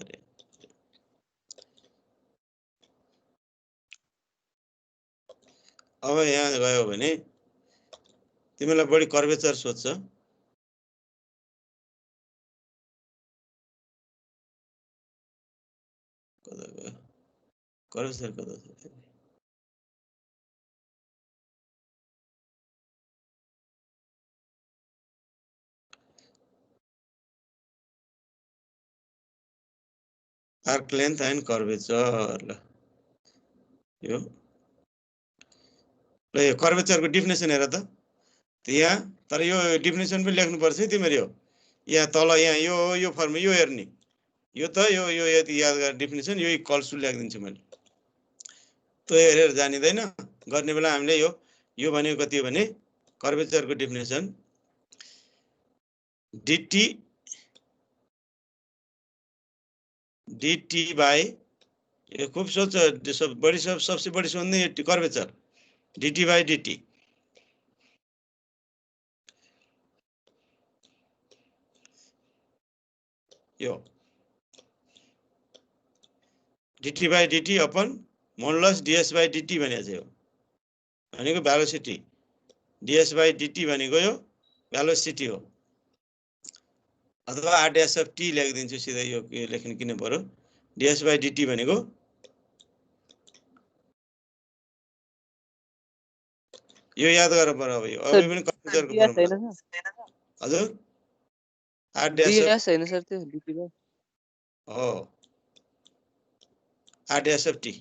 अब यहाँ गयो भने तिमीलाई बढी कर्वेचर सोध्छ कर्वेचर कता छ आर्क लेन्थ एन्ड कर्वेचर ल यो ल यो कर्वेचरको डिफिनेसन हेर त यहाँ तर यो डिफिनेसन पनि लेख्नु पर्छ है तिमीहरु यहाँ तल यहाँ यो फर्म यो हेर्ने यो त यो यति याद गरेर डिफिनेसन यो इक्वल्स टु लेख्दिन्छु मैले त्यो हेरेर जानिदैन गर्ने बेला हामीले यो भनेको कति हो भने कर्वेचरको डिफिनेसन dt बाई ये खूब सोच सबसे बड़ी सोध्ने कर्वेचर dt बाई dt यो dt by dt upon modulus ds by dt भनेको छ यो भनेको भेलोसिटी ds बाई dt भनेको यो भेलोसिटी हो अथवा r dash of t लेखिदिन्छु सिधै यो लेख्न किन पर्यो ds by dt भनेको यो याद गरेर पर्यो अब यो अबै पनि कर्वेचरको फर्मुला हजुर r dash ds हैन सर त्यो dt हो r dash of t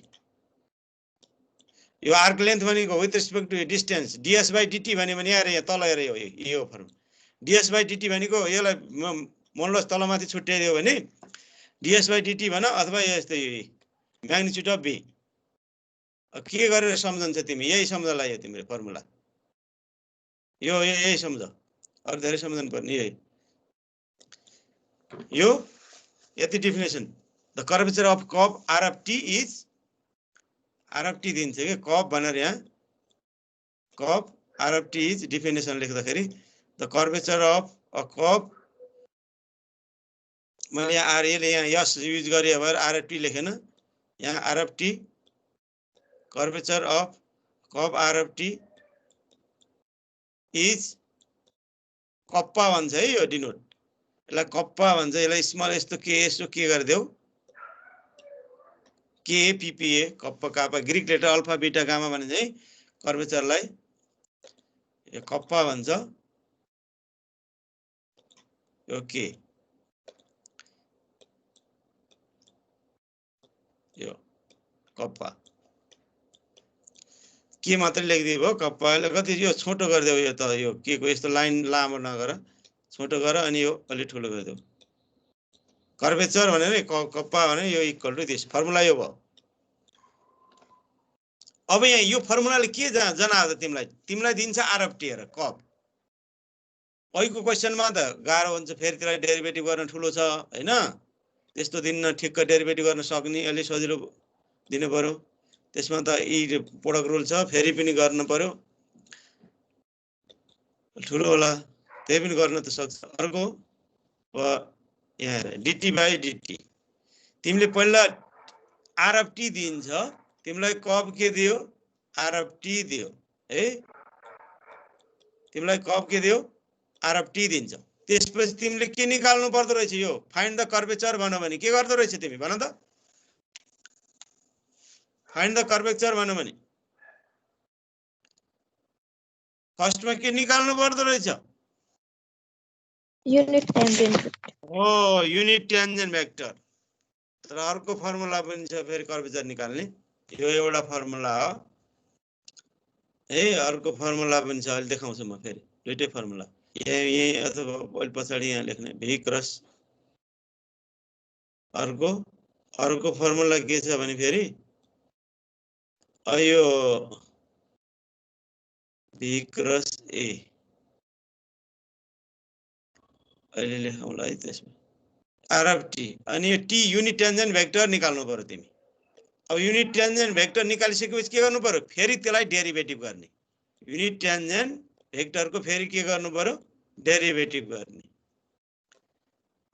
यो आर्क लेन्थ भनेको with respect to distance ds by dt भन्यो भने यहाँ तल हेर यो फर्म ds by dt भनेको यसलाई मोडुलस तलमाथि छुट्याइदियो भने ds by dt भन अथवा यस्तै म्याग्निट्युड अफ v के गरेर सम्झन्छ तिमी यही सम्झला यो तिम्रो फर्मुला यो यही सम्झ अरु धेरै सम्झनु पर्ने यही यो यति definition the curvature of curve r of t is r of t दिन्छ के कर्व भनेर यहाँ curve r of t is definition लेख्दाखेरि the curvature of a curve मैले यहाँ आर ले यहाँ यस युज गरे भएर r of t लेखेन यहाँ r of t curvature of curve r of t is kappa भन्छ है यो डिनोट यसलाई कप्पा भन्छ यसलाई स्मल यस्तो के गर्दियौ के पीपीए kappa kappa Greek letter alpha beta gamma भने चाहिँ कर्वेचरलाई यो कप्पा भन्छ यो के यो कप्पा के मात्र लेखिदियो भयो कप्पाले कति यो छोटो गरिदेऊ यो त यो के को यस्तो लाइन लामो नगर छोटो गर अनि यो अलि ठुलो गरिदेऊ कर्वेचर भनेर कप्पा भने यो इक्वल टु दिस फर्मुला यो भयो अब यहाँ यो फर्मुलाले के जनाउँछ तिमीलाई दिन्छ r of t हेर कर्व अहिलेको क्वेशनमा त गाह्रो हुन्छ फेरि त्यसलाई डेरिभेटिभ गर्न ठुलो छ हैन त्यस्तो दिन्न ठिक्क डेरिभेटिभ गर्न सक्ने अलि सजिलो दिनु पर्यो त्यसमा त यी प्रोडक्ट रुल छ फेरि पनि गर्न पर्यो ठुलो होला त्यही पनि गर्न त सक्छ अर्को यहाँ dt by dt तिमीले पहिला r of t दिन्छ तिमीलाई कर्व के दियो r of t दियो है तिमीलाई कर्व के दियो r of t दिन्छ त्यसपछि तिमीले के निकाल्नु पर्दो रहेछ यो फाइन्ड द कर्वेचर भन्नु भने के गर्दो रहेछ तिमी भन त फाइन्ड द कर्वेचर भन्नु भने फर्स्टमा के निकाल्नु पर्दो रहेछ Unit tangent. हो युनिट टेन्जेन्ट भेक्टर तर अर्को फर्मुला पनि छ फेरि कर्वेचर निकाल्ने यो एउटा फर्मुला हो है अर्को फर्मुला पनि छ अहिले देखाउँछु म फेरि दुईटै फर्मुला यही अथवा अहिले पछाडि यहाँ लेख्ने भी क्रस अर्को फर्मुला के छ भने फेरि यो भी क्रस ए अहिले लेखौँला है त्यसमा आर अफ टी अनि यो टी युनिट टेन्जेन्ट भेक्टर निकाल्नु पर्यो तिमी अब युनिट टेन्जेन्ट भेक्टर निकालिसकेपछि के गर्नु पर्यो फेरि त्यसलाई डेरिभेटिभ गर्ने युनिट टेन्जेन्ट भेक्टरको फेरि के गर्नु पर्यो डेरिभेटिभ गर्ने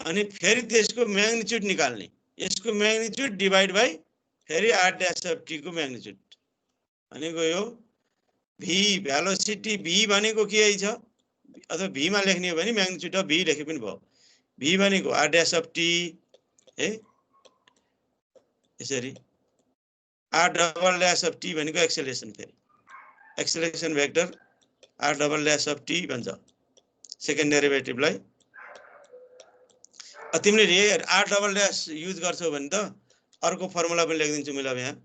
अनि फेरि त्यसको म्याग्निट्युड निकाल्ने यसको म्याग्निट्युड डिभाइड बाइ फेरि आर ड्यास अफ टी को म्याग्निट्युड भनेको यो भी भेलोसिटी भी भनेको के छ अथवा भी मा लेख्ने हो भने म्याग्निट्युड अफ भी लेखे पनि भयो भी भनेको आर ड्यास अफ टी है यसरी r double dash of t भनेको एक्सेलरेसन फेरि acceleration vector r double dash of t भन्छ सेकेन्ड डेरिभेटिभलाई तिमीले आर डबल ड्यास युज गर्छौ भने त अर्को फर्मुला पनि लेखिदिन्छु मैले अब यहाँ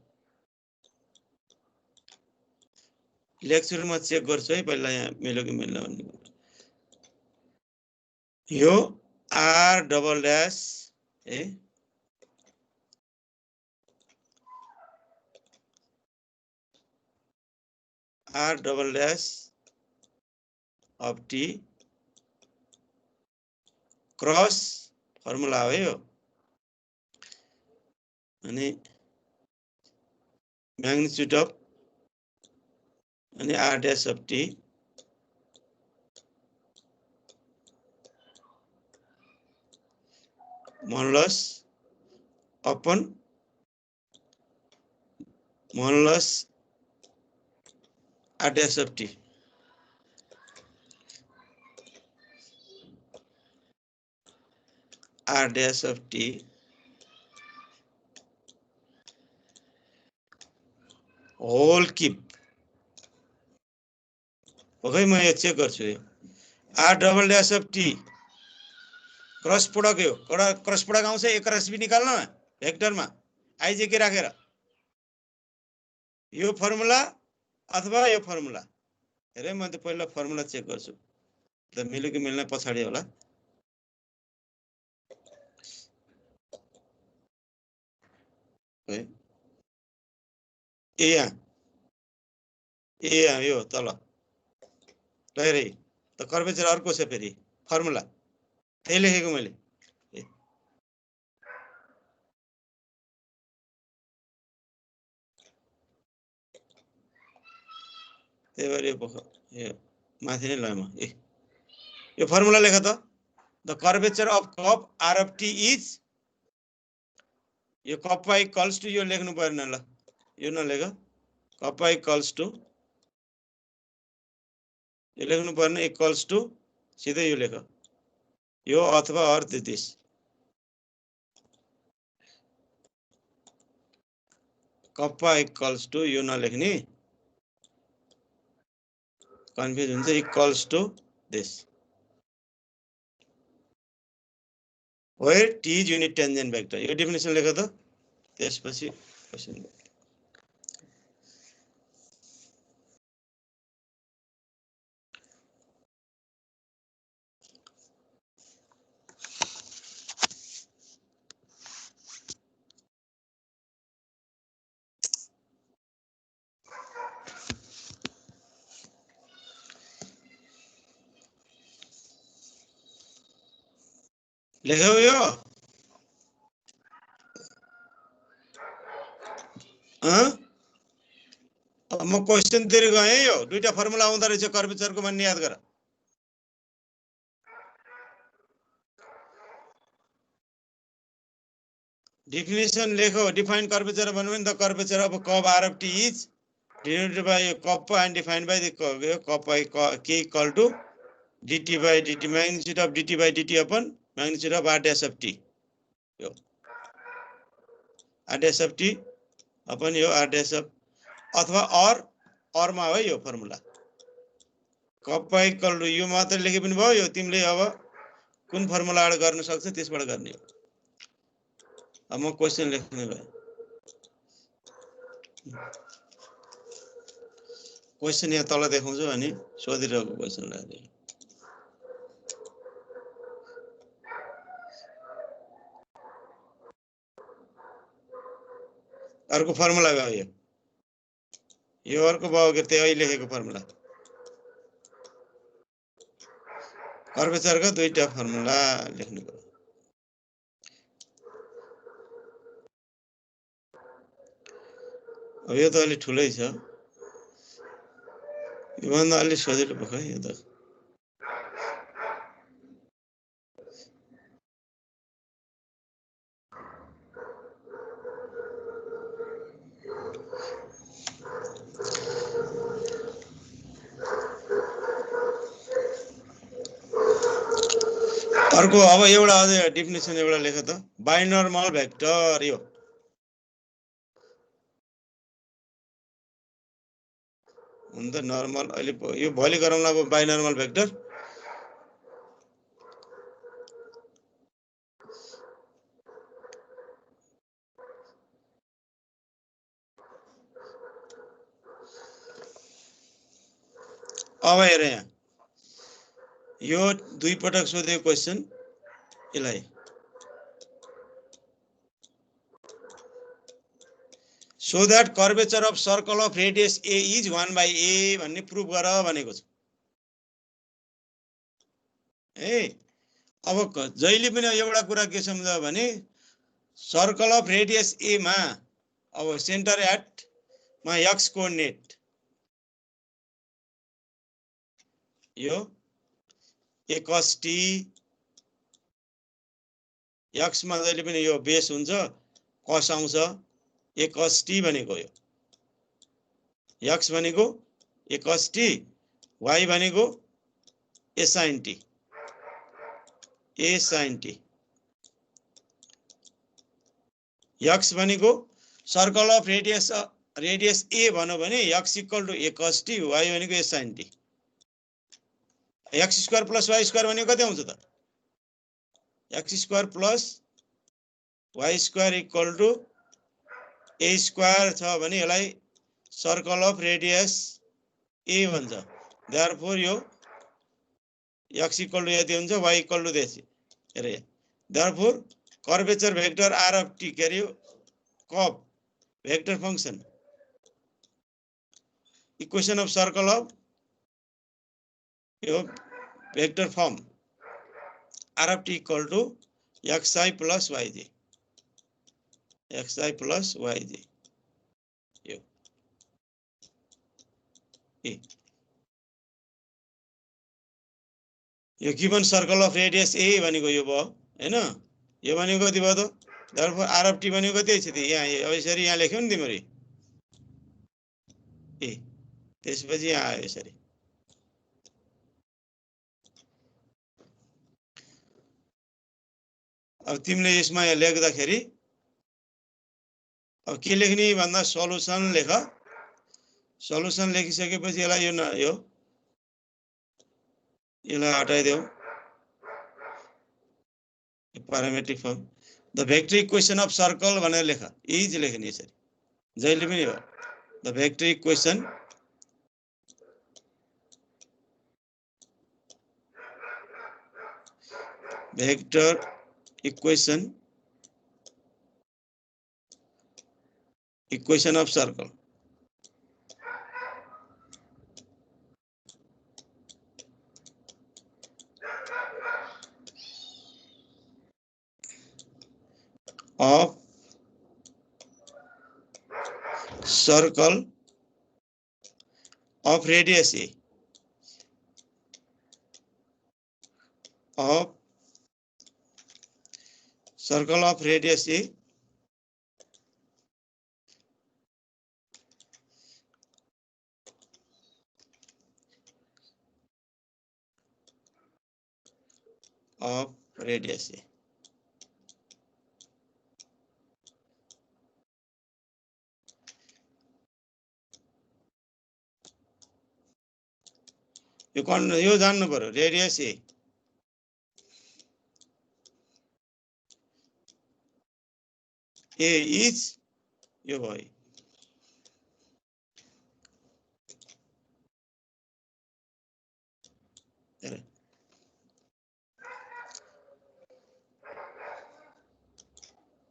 लेक्चरमा चेक गर्छु है पहिला यहाँ मिल्यो कि मिल्दैन भन्ने यो आर डबल ड्यास है r double dash of t cross formula हो यो अनि म्याग्निट्युड अफ अनि r dash of t modulus upon modulus r dash of t r dash of t whole keep okay म यो चेक गर्छु यो r double dash of t cross product यो क्रस प्रोडक्ट आउँछ एक क्रस भी निकाल्न भेक्टरमा आइजे के राखेर यो फर्मुला अथवा यो फर्मुला हेरे म त पहिला फर्मुला चेक गर्छु त मिल्यो कि मिल्दैन पछाडी होला है ए यो तल हेरे त कर्वेचर अर्को छ फेरि फर्मुला त्यही लेखेको मैले त्यही भएर यो माथि नै ल म यो फर्मुला लेख त the curvature of kappa r of t is यो कप्पा इक्वल्स टु यो लेख्नु पर्ने ल यो नलेख कप्पा इक्वल्स टु यो लेख्नु पर्ने इक्वल्स टु सिधै यो लेख यो अथवा अर्थ दिस कप्पा इक्वल्स टु यो नलेख्ने कन्फ्युज हुन्छ equals to this where T is unit tangent vector यो डेफिनेसन लेख त त्यसपछि क्वेशन लेख्यौ यो अब म क्वेशन तिर गएँ यो दुईटा फर्मुला आउँदो रहेछ कर्वेचरको भन्ने याद गर डेफिनेसन लेखो डिफाइन कर्वेचर भन्नु भने the curvature of curve are of t is denoted by kappa and defined by the kappa के equal to dt by dt magnitude of dt by dt upon magnitude of r dash of t यो r dash of t upon यो r dash of अथवा और मा हो यो फर्मुला कप्पा इक्वल टु यो मात्र लेखे पनि भयो। यो तिमीले अब कुन फर्मुला एड गर्न सक्छ त्यसबाट गर्ने हो। अब म क्वेशन लेख्ने भए क्वेशन यहाँ तल देखाउँछु अनि सोधिरहेको क्वेशनलाई अर्को फर्मुला भयो यो अर्को भयो के त्यही लेखेको फर्मुला कर्वेचरका दुईटा फर्मुला लेख्नु पर्यो। अब यो त अलि ठुलै छ योभन्दा अलि सजिलो पो खै यो त अर्को अब एउटा अझै डेफिनेसन एउटा लेख त बाइनर्मल भेक्टर यो हुन त नर्मल अहिले यो भोलि गरौँला अब बाइनर्मल भेक्टर अब हेर यहाँ यो दुई पटक सोधेको क्वेशन यसलाई so that curvature of circle of radius a is 1/a भन्ने प्रुफ गर भनेको छ ए अब जहिले पनि एउटा कुरा के सम्झ भने सर्कल अफ रेडियस a मा अब सेन्टर एट मा x कोअर्डिनेट यो a cos t x मा जहिले पनि यो बेस हुन्छ cos आउँछ a cos t भनेको यो x भनेको a cos t y भनेको a sin t x भनेको सर्कल अफ रेडियस a भन्यो भने x equal to a cos t y भनेको a sin t x square plus y square भनेको कति आउँछ त x square plus y square equal to a square छ भने यसलाई सर्कल अफ रेडियस a भन्छ देयरफोर यो x इक्वल टु यति हुन्छ y इक्वल टु दिस हेरे therefore curvature vector r of t के रे kappa vector function equation of circle of यो vector form r of t equal to xi plus yj यो यो given circle of radius a भनेको यो भयो हैन यो भनेको कति भयो त देयरफोर r of t भनेको कति छ त यहाँ अब यसरी यहाँ लेख्यौ नि तिमीहरु ए त्यसपछि यहाँ आयो यसरी अब तिमीले यसमा लेख्दाखेरि अब के लेख्ने भन्दा सल्युसन लेख सल्युसन लेखिसकेपछि यसलाई यो यसलाई हटाइदेऊ parametric form the vector equation of circle भनेर लेख इज लेख्ने यसरी जहिले पनि हो the vector equation equation of circle of radius a of circle of radius a of radius a यो जान्नु पर्यो रेडियस ए इज यो भयो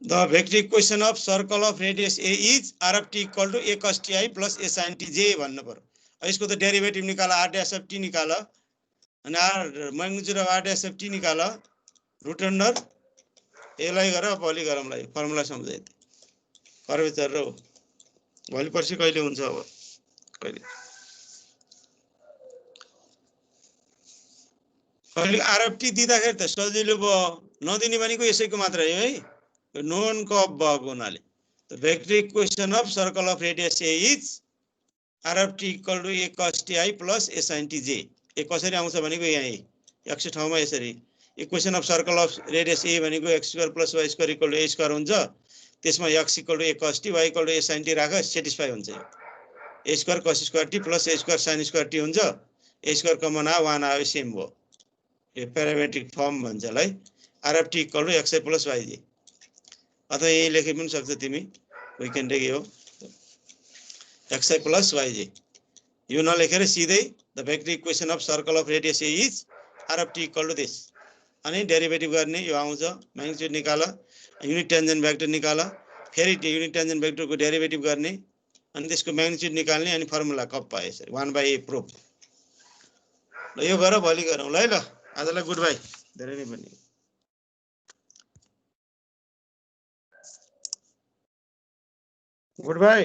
The vector equation of circle of radius A is R of t equal to A cos ti plus A sin tj भन्नु पर्यो यसको त डेरिभेटिभ निकाल R dash of t निकाल अनि R magnitude of R dash of t निकाल रुट अन्डर यसलाई गर भोलि गरौँला फर्मुला सम्झाइ कर्वेचर र भोलि पर्सि कहिले हुन्छ अब कहिले कहिले R of t दिँदाखेरि त सजिलो भयो नदिने भनेको यसैको मात्र हो है नोन को भएको हुनाले the vector equation of circle of radius A is R of t equal to A cos ti plus A sin tj ए कसरी आउँछ भनेको यही x ठाउँमा यसरी equation of circle of radius A भनेको x square plus y square equal to a square हुन्छ त्यसमा x equal to A cos t y equal to A sin t राख सेटिस्फाई हुन्छ a square cos square t plus a square sin square t हुन्छ a स्क्वायर कमन आ 1 आयो सेम भयो यो प्यारामेट्रिक फर्म भन्छलाई R of t equal to xi plus yj अथवा यही लेखे पनि सक्छ तिमी वी क्यान टेक यो xi प्लस yj यो नलेखेर सिधै the vector equation of circle of radius A is R of t equal to this अनि डेरिभेटिभ गर्ने यो आउँछ म्याग्निट्युड निकाल युनिट टेन्जेन्ट भेक्टर निकाल फेरि युनिट टेन्जेन्ट भेक्टरको डेरिभेटिभ गर्ने अनि त्यसको म्याग्निट्युड निकाल्ने अनि फर्मुला कप पाए यसरी 1/a प्रुफ ल यो गर भोलि गरौँ ल ल आजलाई गुड बाइ धेरै नै पनि गुड बाइ